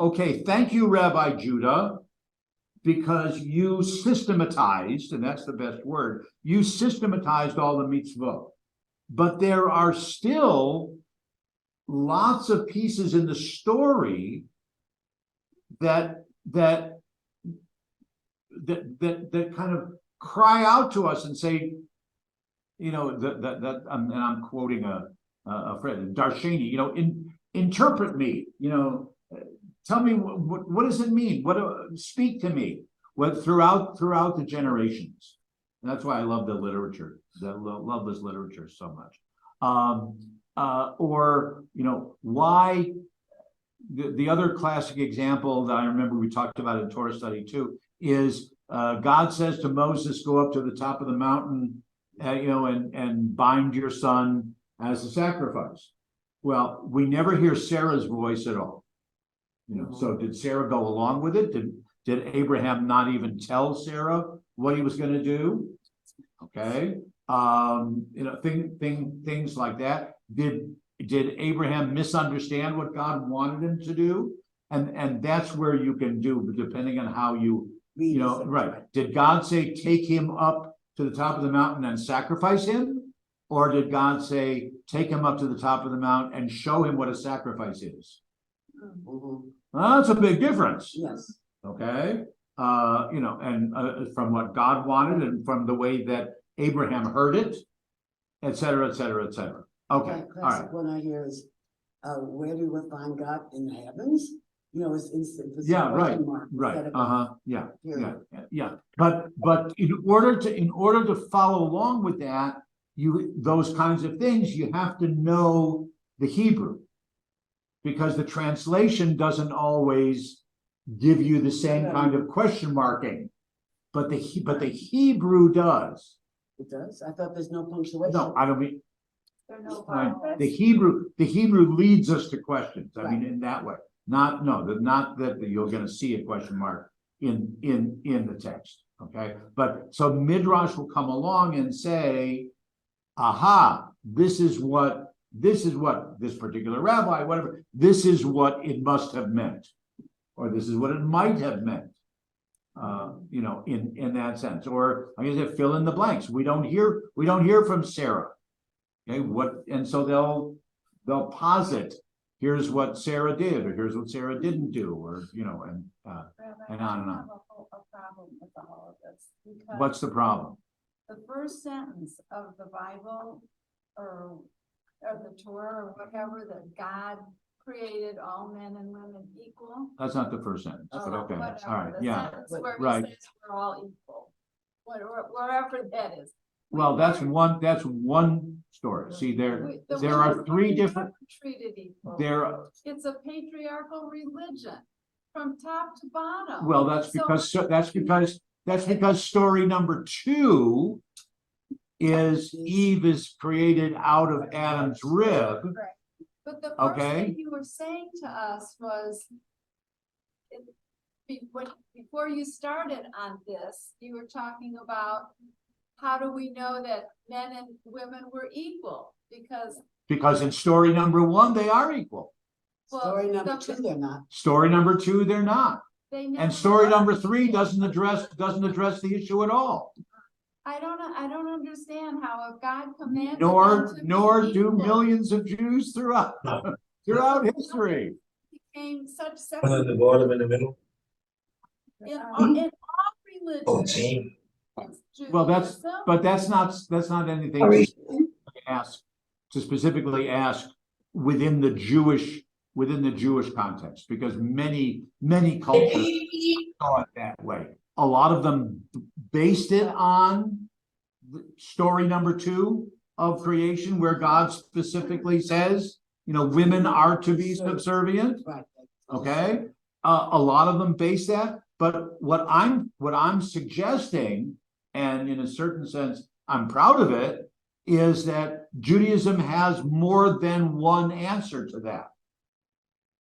okay, thank you, Rabbi Judah, because you systematized, and that's the best word, you systematized all the mitzvot. But there are still lots of pieces in the story that kind of cry out to us and say, and I'm quoting a friend, Darshani, interpret me, tell me what does it mean? Speak to me. Throughout the generations. And that's why I love the literature. Love this literature so much. Why the other classic example that I remember we talked about in Torah study too is God says to Moses, go up to the top of the mountain, and bind your son as a sacrifice. Well, we never hear Sarah's voice at all. So did Sarah go along with it? Did Abraham not even tell Sarah what he was going to do? Okay. Things like that. Did Abraham misunderstand what God wanted him to do? And that's where you can do, depending on how you, right. Did God say, take him up to the top of the mountain and sacrifice him? Or did God say, take him up to the top of the mountain and show him what a sacrifice is? mhm, Well, that's a big difference. yes, Okay. From what God wanted and from the way that Abraham heard it, et cetera, et cetera, et cetera. Okay, all right. classic one I hear is, where do we find God in the heavens? It's Yeah, a right, question mark right. instead of a Yeah, period. yeah. But in order to follow along with that, those kinds of things, you have to know the Hebrew. Because the translation doesn't always give you the same kind of question marking, but the Hebrew does. It does? I thought there's no punctuation. No, I don't mean There are no the vowels. Hebrew leads us to questions. I mean, Right. in that way. Not that you're going to see a question mark in the text. Okay, but so Midrash will come along and say, aha, this is what this particular rabbi, whatever, this is what it must have meant, or this is what it might have meant, in that sense. Or I guess fill in the blanks. We don't hear from Sarah. Okay, and so they'll posit, here's what Sarah did, or here's what Sarah didn't do, or and on and on. I have a problem with all of this. Because What's the problem? the first sentence of the Bible or the Torah or whatever, that God created all men and women equal. That's not the first sentence, but okay, all right, The yeah. sentence where he right. says we're all equal, wherever that is. Well, that's one story. See, there are three different. Treated equal. It's a patriarchal religion from top to bottom. Well, that's because story number 2 is Eve is created out of Adam's rib. But the first Okay. thing you were saying to us was before you started on this, you were talking about how do we know that men and women were equal? Because in story number 1, they are equal. well, Story number the- 2, they're not. Story number 2, they're not. they And never story were. number 3 doesn't address the issue at all. I don't understand how if God commanded. Nor them to be do equal, millions of Jews throughout history. became such And separate then the bottom in the middle. in all Oh, religions. team. It's Well, that's- Judaism. But that's not anything to specifically ask within the Jewish context, because many cultures saw it that way. A lot of them based it on the story number 2 of creation, where God specifically says, women are to be subservient. Right. Okay, a lot of them base that, but what I'm suggesting, and in a certain sense, I'm proud of it, is that Judaism has more than one answer to that.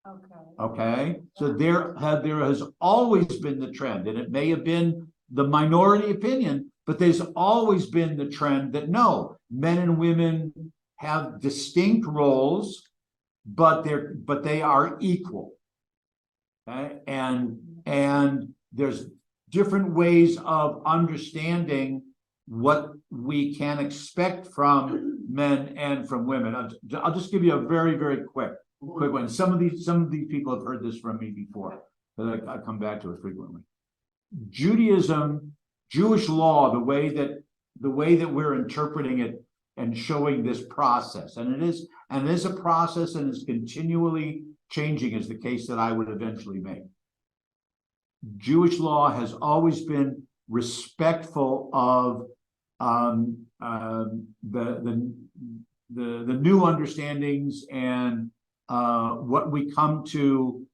Okay. Okay, so there has always been the trend, and it may have been the minority opinion, but there's always been the trend that no, men and women have distinct roles, but they are equal. Okay, and there's different ways of understanding what we can expect from men and from women. I'll just give you a very, very quick one. Some of these people have heard this from me before, but I come back to it frequently. Judaism, Jewish law, the way that we're interpreting it and showing this process, and it is a process, and is continually changing, is the case that I would eventually make. Jewish law has always been respectful of the new understandings and what we come to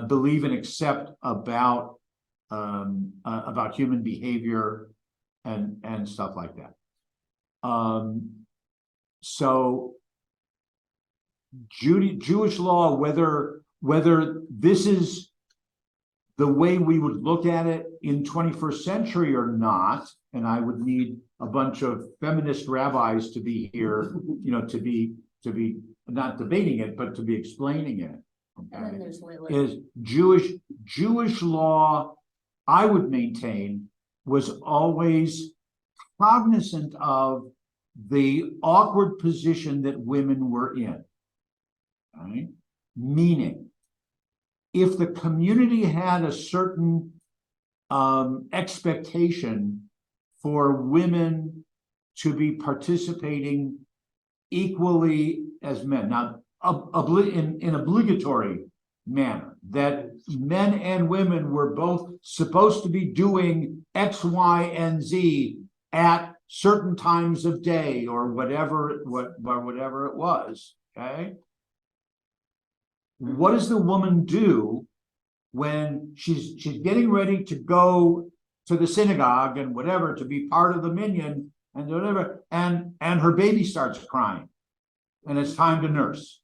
believe and accept about human behavior and stuff like that. So Jewish law, whether this is the way we would look at it in 21st century or not, and I would need a bunch of feminist rabbis to be here, to be not debating it, but to be explaining it. And then Okay, there's Lilith. is Jewish law, I would maintain, was always cognizant of the awkward position that women were in. Right? Meaning, if the community had a certain expectation for women to be participating equally as men, now in obligatory manner, that men and women were both supposed to be doing X, Y, and Z at certain times of day, or whatever it was. Okay, what does the woman do when she's getting ready to go to the synagogue and whatever, to be part of the minyan and whatever, and her baby starts crying, and it's time to nurse?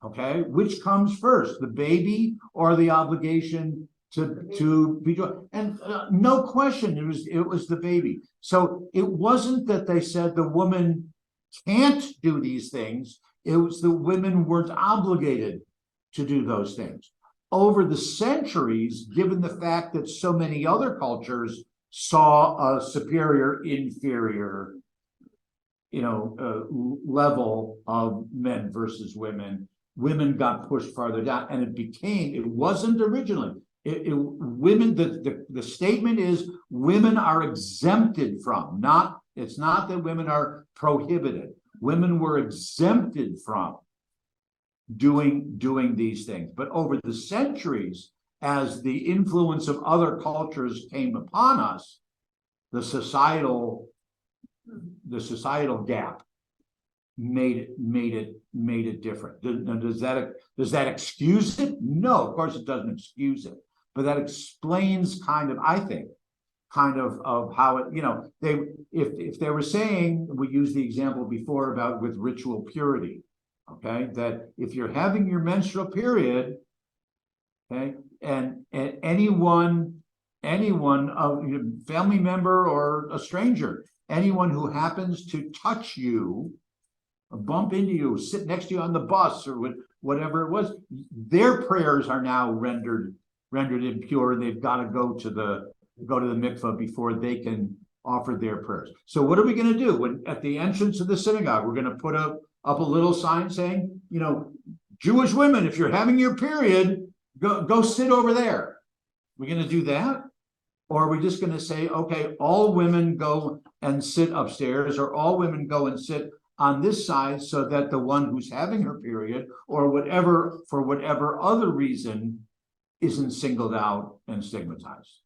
Okay, which comes first, the baby or the obligation to be doing? And no question, it was the baby. So it wasn't that they said the woman can't do these things. It was the women weren't obligated to do those things. Over the centuries, given the fact that so many other cultures saw a superior, inferior, level of men versus women, women got pushed farther down, and it wasn't originally. Women, the statement is women are exempted from, it's not that women are prohibited. Women were exempted from doing these things. But over the centuries, as the influence of other cultures came upon us, the societal gap made it different. Does that excuse it? No, of course it doesn't excuse it, but that explains I think of how it, if they were saying, we used the example before about with ritual purity, okay, that if you're having your menstrual period, Okay, and anyone of your family member or a stranger, anyone who happens to touch you, or bump into you, sit next to you on the bus or whatever it was, their prayers are now rendered impure. They've got to go to the mikvah before they can offer their prayers. So what are we going to do when at the entrance of the synagogue, we're going to put up a little sign saying, you know, Jewish women, if you're having your period, go sit over there. We're going to do that? Or are we just going to say, okay, all women go and sit upstairs, or all women go and sit on this side, so that the one who's having her period or whatever, for whatever other reason, isn't singled out and stigmatized?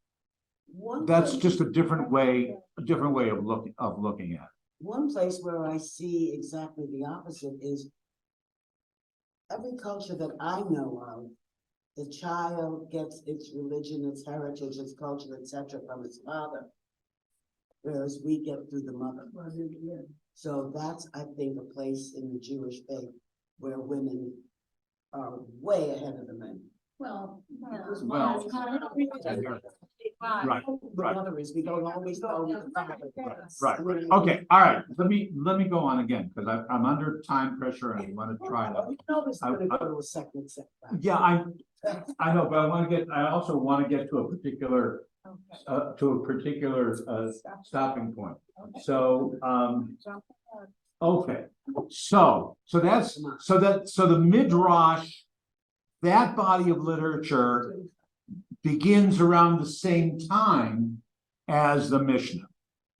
That's just a different way of looking at it. One place where I see exactly the opposite is every culture that I know of, the child gets its religion, its heritage, its culture, etc. from its father, whereas we get through the mother. So that's, I think, a place in the Jewish faith where women are way ahead of the men. Well, Well, right. The mother is, we don't always know the father. Right. Okay. All right. Let me go on again, because I'm under time pressure and I want to try to. We know this is gonna go to a second setback. Yeah, I know, but I also want to get to a particular stopping point. So, okay, so the Midrash, that body of literature begins around the same time as the Mishnah.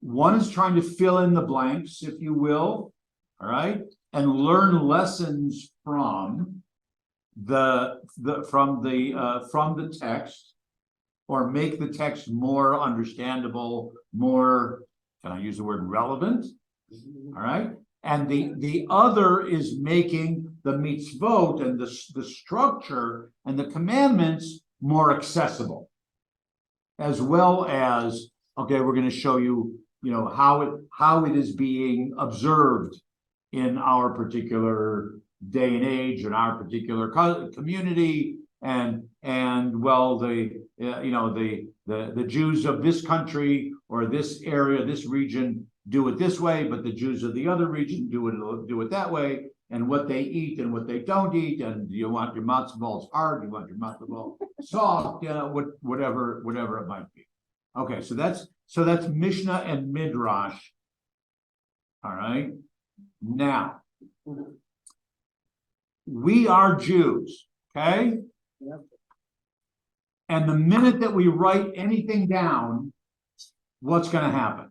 One is trying to fill in the blanks, if you will, all right, and learn lessons from the text, or make the text more understandable, more, can I use the word relevant? All right. And the other is making the mitzvot and the structure and the commandments more accessible, as well as, okay, we're going to show you, you know, how it is being observed in our particular day and age, in our particular community, and well, the Jews of this country or this area, this region, do it this way, but the Jews of the other region do it that way, and what they eat and what they don't eat, and do you want your matzo balls hard, you want your matzo ball soft, you know, whatever it might be. Okay, so that's Mishnah and Midrash. All right, now we are Jews, okay? Yep. And the minute that we write anything down, what's going to happen?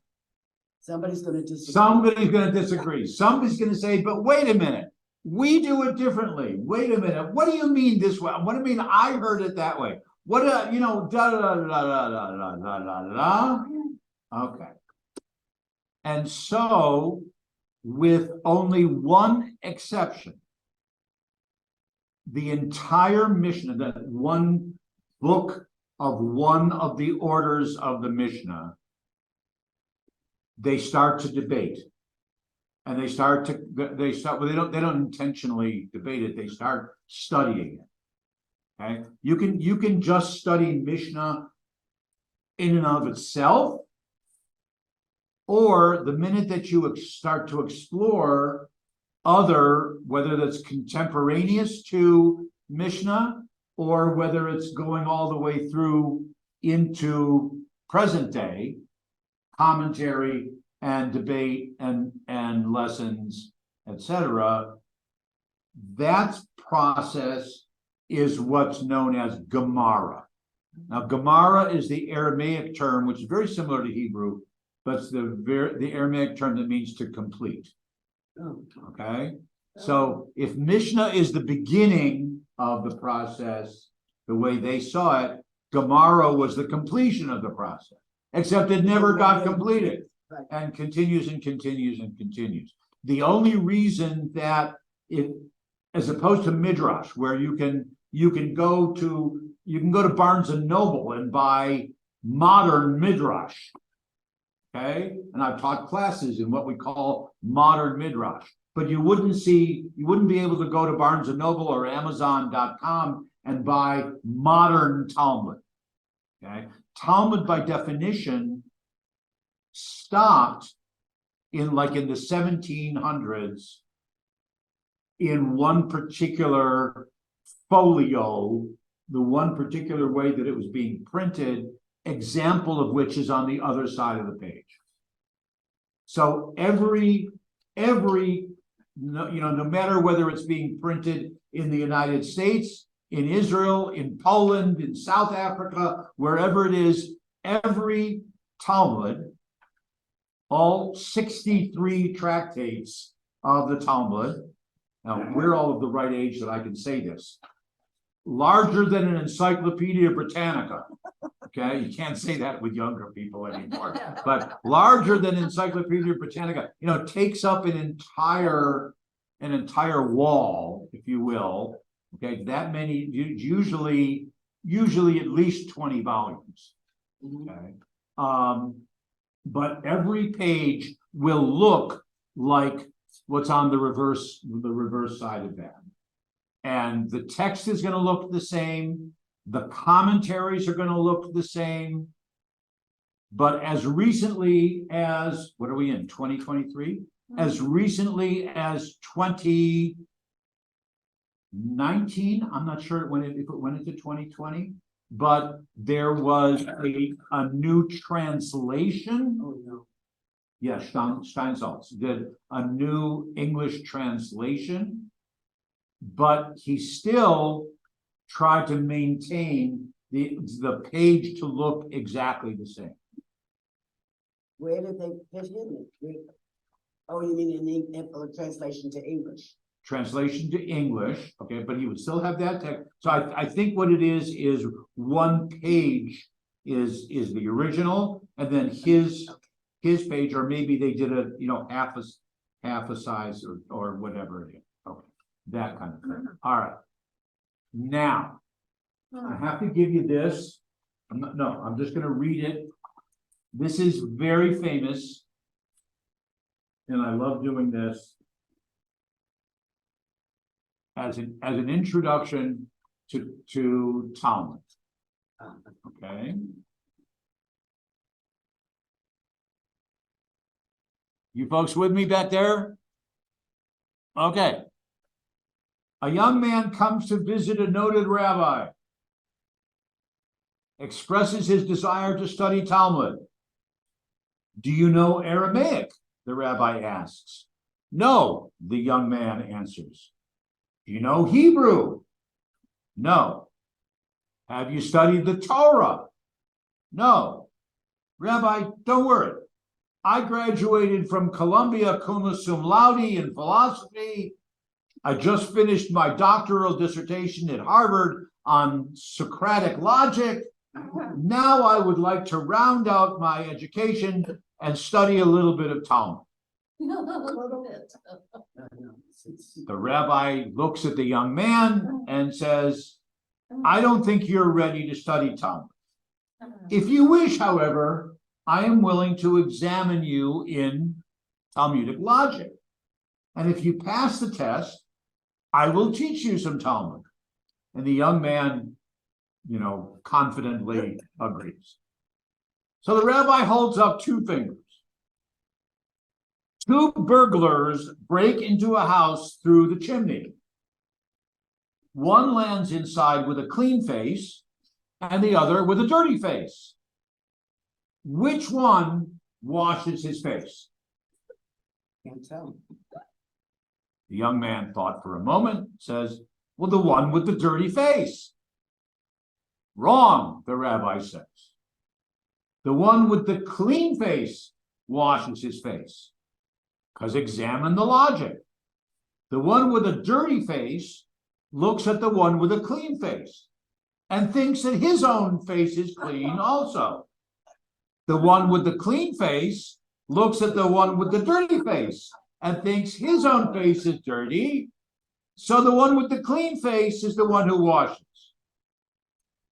Somebody's gonna disagree. Somebody's going to disagree. Somebody's going to say, but wait a minute, we do it differently. Wait a minute, what do you mean this way? What do you mean I heard it that way? What, da da da da da da da da. Okay. And so, with only one exception, the entire Mishnah, that one book of one of the orders of the Mishnah, they start to debate, and they don't intentionally debate it. They start studying it. Okay, you can just study Mishnah in and of itself, or the minute that you start to explore other, whether that's contemporaneous to Mishnah, or whether it's going all the way through into present day commentary and debate and lessons, etc. That process is what's known as Gemara. Now, Gemara is the Aramaic term, which is very similar to Hebrew, but it's the Aramaic term that means to complete. Okay, so if Mishnah is the beginning of the process, the way they saw it, Gemara was the completion of the process, except it never got completed, and continues and continues and continues. The only reason that it, as opposed to Midrash, where you can go to Barnes and Noble and buy modern Midrash. Okay, and I've taught classes in what we call modern Midrash. but you wouldn't be able to go to Barnes and Noble or Amazon.com and buy modern Talmud. Okay, Talmud by definition stopped in the 1700s in one particular folio, the one particular way that it was being printed, example of which is on the other side of the page. So no matter whether it's being printed in the United States, in Israel, in Poland, in South Africa, wherever it is, every Talmud, all 63 tractates of the Talmud, now we're all of the right age that I can say this, larger than an Encyclopedia Britannica. Okay, you can't say that with younger people anymore, but larger than Encyclopedia Britannica, takes up an entire wall, if you will. Okay, that many, usually at least 20 volumes. Okay, but every page will look like what's on the reverse side of that, and the text is going to look the same. The commentaries are going to look the same, but as recently as, what are we in, 2023? As recently as 2019, I'm not sure if it went into 2020, but there was a new translation. Oh, no. Yeah, Steinsaltz did a new English translation, but he still tried to maintain the page to look exactly the same. Where did they fit in it? Oh, you mean in translation to English? Translation to English, okay, but he would still have that text. So I think what it is one page is the original, and then his page, or maybe they did a half a size or whatever it is. Okay, that kind of thing. All right. Now, I have to give you this. I'm just going to read it. This is very famous, and I love doing this as an introduction to Talmud. Okay. You folks with me back there? Okay. A young man comes to visit a noted rabbi, expresses his desire to study Talmud. Do you know Aramaic? The rabbi asks. No, the young man answers. Do you know Hebrew? No. Have you studied the Torah? No. Rabbi, don't worry. I graduated from Columbia cum laude in philosophy. I just finished my doctoral dissertation at Harvard on Socratic logic. Now I would like to round out my education and study a little bit of Talmud. The rabbi looks at the young man and says, I don't think you're ready to study Talmud. If you wish, however, I am willing to examine you in Talmudic logic. And if you pass the test, I will teach you some Talmud. And the young man, confidently agrees. So the rabbi holds up two fingers. Two burglars break into a house through the chimney. One lands inside with a clean face, and the other with a dirty face. Which one washes his face? Can't tell. The young man thought for a moment, says, well, the one with the dirty face. Wrong, the rabbi says. The one with the clean face washes his face. Because examine the logic. The one with a dirty face looks at the one with a clean face and thinks that his own face is clean also. The one with the clean face looks at the one with the dirty face and thinks his own face is dirty. So the one with the clean face is the one who washes.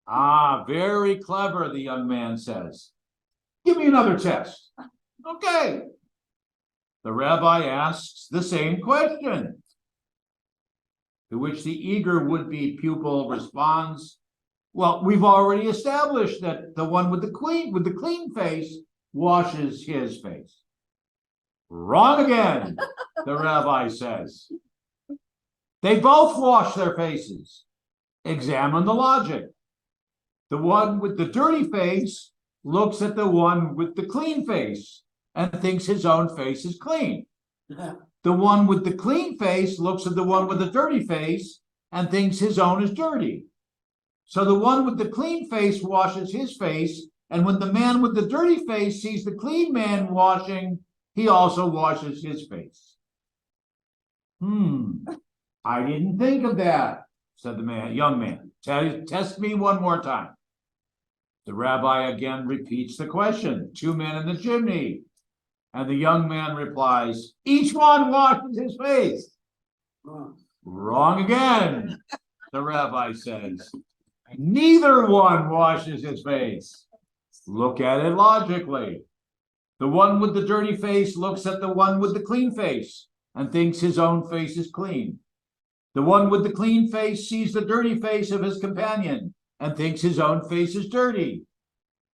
Ah, very clever, the young man says. Give me another test. Okay. the rabbi asks the same question, to which the eager would-be pupil responds, well, we've already established that the one with the clean face washes his face. Wrong again, the rabbi says. They both wash their faces. Examine the logic. The one with the dirty face looks at the one with the clean face and thinks his own face is clean. The one with the clean face looks at the one with the dirty face and thinks his own is dirty. So the one with the clean face washes his face, and when the man with the dirty face sees the clean man washing, he also washes his face. I didn't think of that, said the young man. Test me one more time. The rabbi again repeats the question, 2 men in the chimney. And the young man replies, each one washes his face. Wrong again, the rabbi says. Neither one washes his face. Look at it logically. The one with the dirty face looks at the one with the clean face and thinks his own face is clean. The one with the clean face sees the dirty face of his companion and thinks his own face is dirty.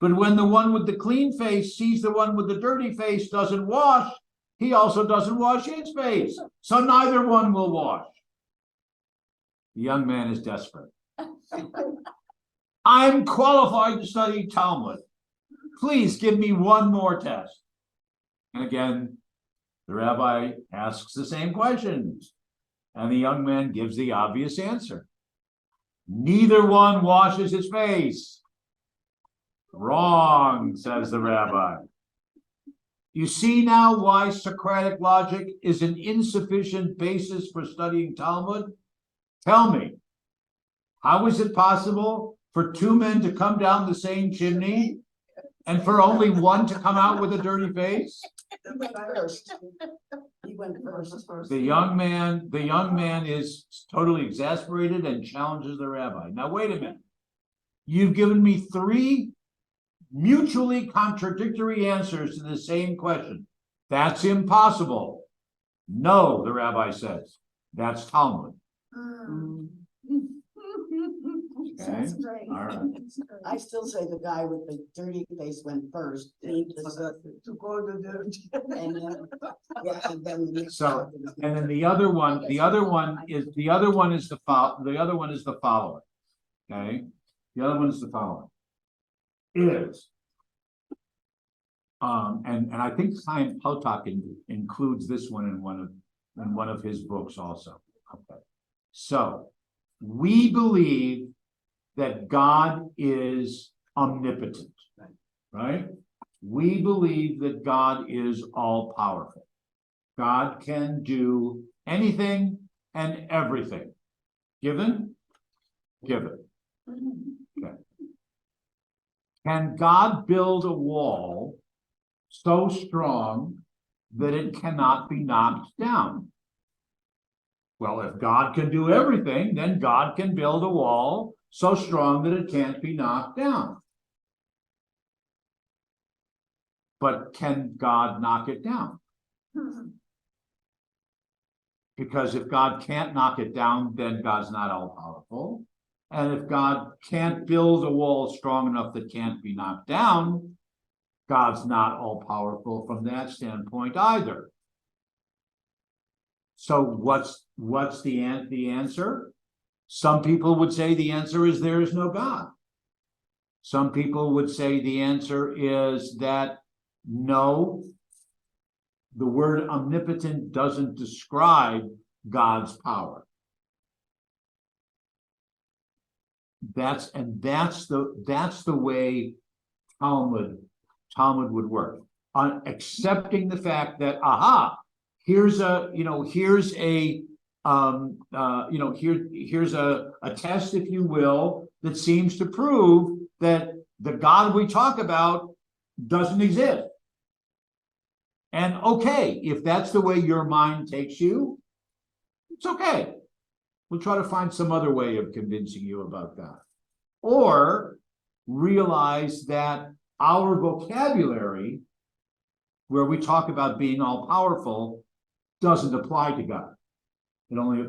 But when the one with the clean face sees the one with the dirty face doesn't wash, he also doesn't wash his face. So neither one will wash. The young man is desperate. I'm qualified to study Talmud. Please give me one more test. And again, the rabbi asks the same questions. And the young man gives the obvious answer. Neither one washes his face. Wrong, says the rabbi. You see now why Socratic logic is an insufficient basis for studying Talmud? Tell me, how is it possible for 2 men to come down the same chimney and for only one to come out with a dirty face? He went first. The young man is totally exasperated and challenges the rabbi. Now, wait a minute. You've given me 3 mutually contradictory answers to the same question. That's impossible. No, the rabbi says. That's Talmud. That's great. All right. I still say the guy with the dirty face went first. To go to the. And then. So, and then the other one is the following. Okay, the other one is the following. And I think Chaim Potok includes this one in one of his books also. Okay, so we believe that God is omnipotent, right? We believe that God is all powerful. God can do anything and everything. Given? Given. Okay. Can God build a wall so strong that it cannot be knocked down? Well, if God can do everything, then God can build a wall so strong that it can't be knocked down. But can God knock it down? Because if God can't knock it down, then God's not all powerful. And if God can't build a wall strong enough that can't be knocked down, God's not all powerful from that standpoint either. So what's the answer? Some people would say the answer is there is no God. Some people would say the answer is that no, the word omnipotent doesn't describe God's power. That's the way Talmud would work. On accepting the fact that, here's a test, if you will, that seems to prove that the God we talk about doesn't exist. And okay, if that's the way your mind takes you, it's okay. We'll try to find some other way of convincing you about that. Or realize that our vocabulary where we talk about being all powerful doesn't apply to God.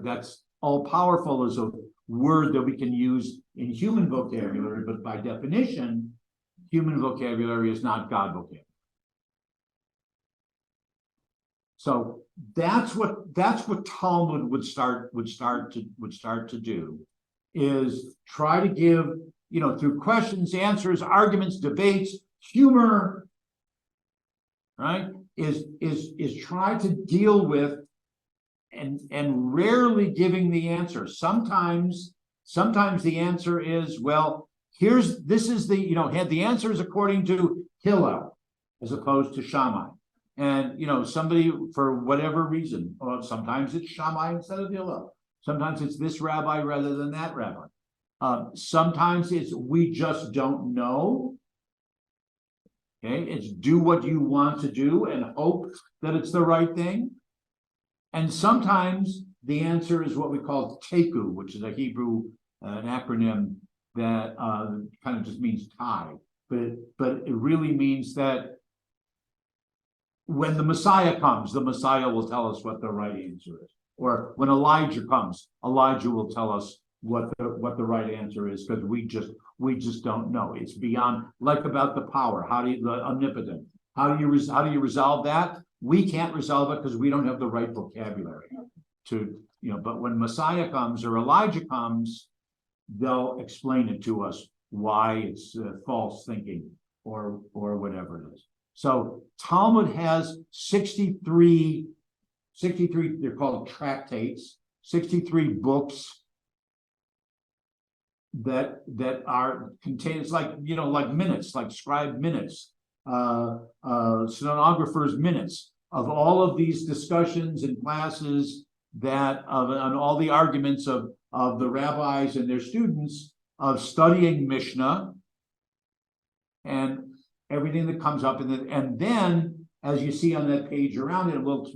That's all powerful is a word that we can use in human vocabulary, but by definition, human vocabulary is not God vocabulary. So that's what Talmud would start to do, is try to give, through questions, answers, arguments, debates, humor, right? Is try to deal with and rarely giving the answer. Sometimes the answer is, well, the answer is according to Hillel as opposed to Shammai. And somebody, for whatever reason, or sometimes it's Shammai instead of Hillel. Sometimes it's this rabbi rather than that rabbi. Sometimes it's we just don't know. Okay, it's do what you want to do and hope that it's the right thing. And sometimes the answer is what we call teku, which is a Hebrew an acronym that kind of just means tie, but it really means that when the Messiah comes, the Messiah will tell us what the right answer is. Or when Elijah comes, Elijah will tell us what the right answer is, because we just don't know. It's beyond, like about the power. The omnipotent? How do you resolve that? We can't resolve it because we don't have the right vocabulary to, but when Messiah comes or Elijah comes, they'll explain it to us why it's false thinking or whatever it is. So Talmud has 63, they're called tractates, 63 books that are contained. It's like, like minutes, like scribe minutes, stenographers' minutes of all of these discussions and classes on all the arguments of the rabbis and their students of studying Mishnah and everything that comes up in it. And then, as you see on that page around it, we'll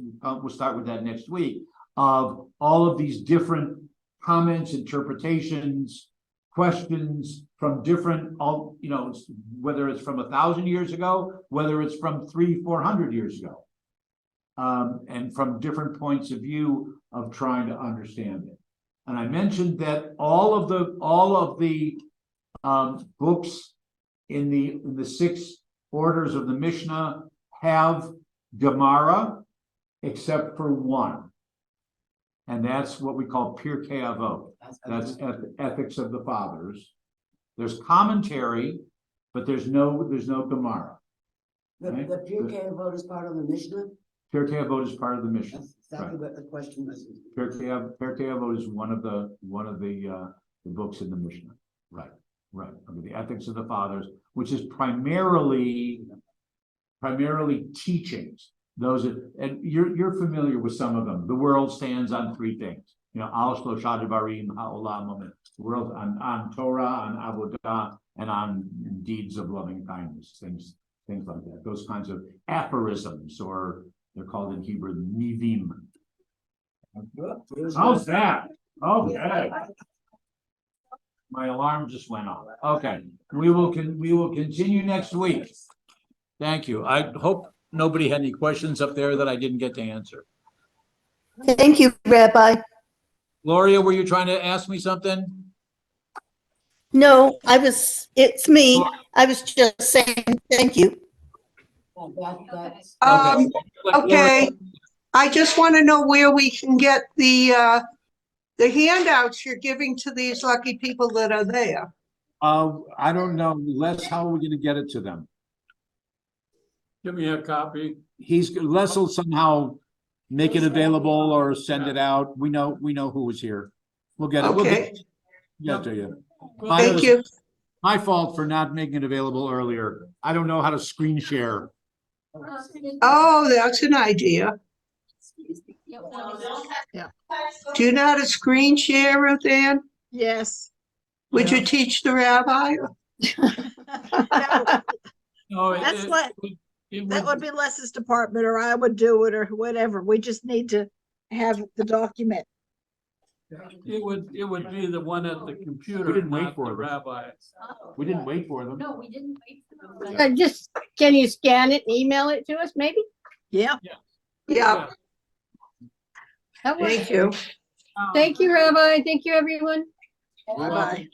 start with that next week, of all of these different comments, interpretations, questions from different, whether it's from 1,000 years ago, whether it's from 300-400 years ago, and from different points of view of trying to understand it. And I mentioned that all of the books in the 6 orders of the Mishnah have Gemara, except for one, and that's what we call Pirkei Avot. That's Ethics of the Fathers. There's commentary, but there's no Gemara. The Pirkei Avot is part of the Mishnah? Pirkei Avot is part of the Mishnah. That's exactly what the question was. Pirkei Avot is one of the books in the Mishnah. Right. Okay, the Ethics of the Fathers, which is primarily teachings. And you're familiar with some of them. The world stands on 3 things. Al Shlosha Devarim Ha'olam, the world on Torah, on Avodah, and on deeds of loving kindness, things like that. Those kinds of aphorisms, or they're called in Hebrew nivim. How's that? Okay. My alarm just went off. Okay, we will continue next week. Thank you. I hope nobody had any questions up there that I didn't get to answer. Thank you, Rabbi. Gloria, were you trying to ask me something? No, it's me. I was just saying thank you. Okay. Okay, I just want to know where we can get the handouts you're giving to these lucky people that are there. I don't know. Les, how are we gonna get it to them? Give me a copy. Les will somehow make it available or send it out. We know who was here. We'll get it. Okay. Yeah, to you. Thank you. My fault for not making it available earlier. I don't know how to screen share. Oh, that's an idea. Yeah. Do you know how to screen share, Ruth Ann? Yes. Would you teach the rabbi? No, That would be Les's department, or I would do it, or whatever. We just need to have the document. it would be the one at the computer, We didn't wait not for the it. rabbi. We didn't wait for them. No, we didn't wait for them. Just, can you scan it and email it to us, maybe? Yeah, Yeah, That works. thank you. Thank you, Rabbi. Thank you, everyone. bye-bye.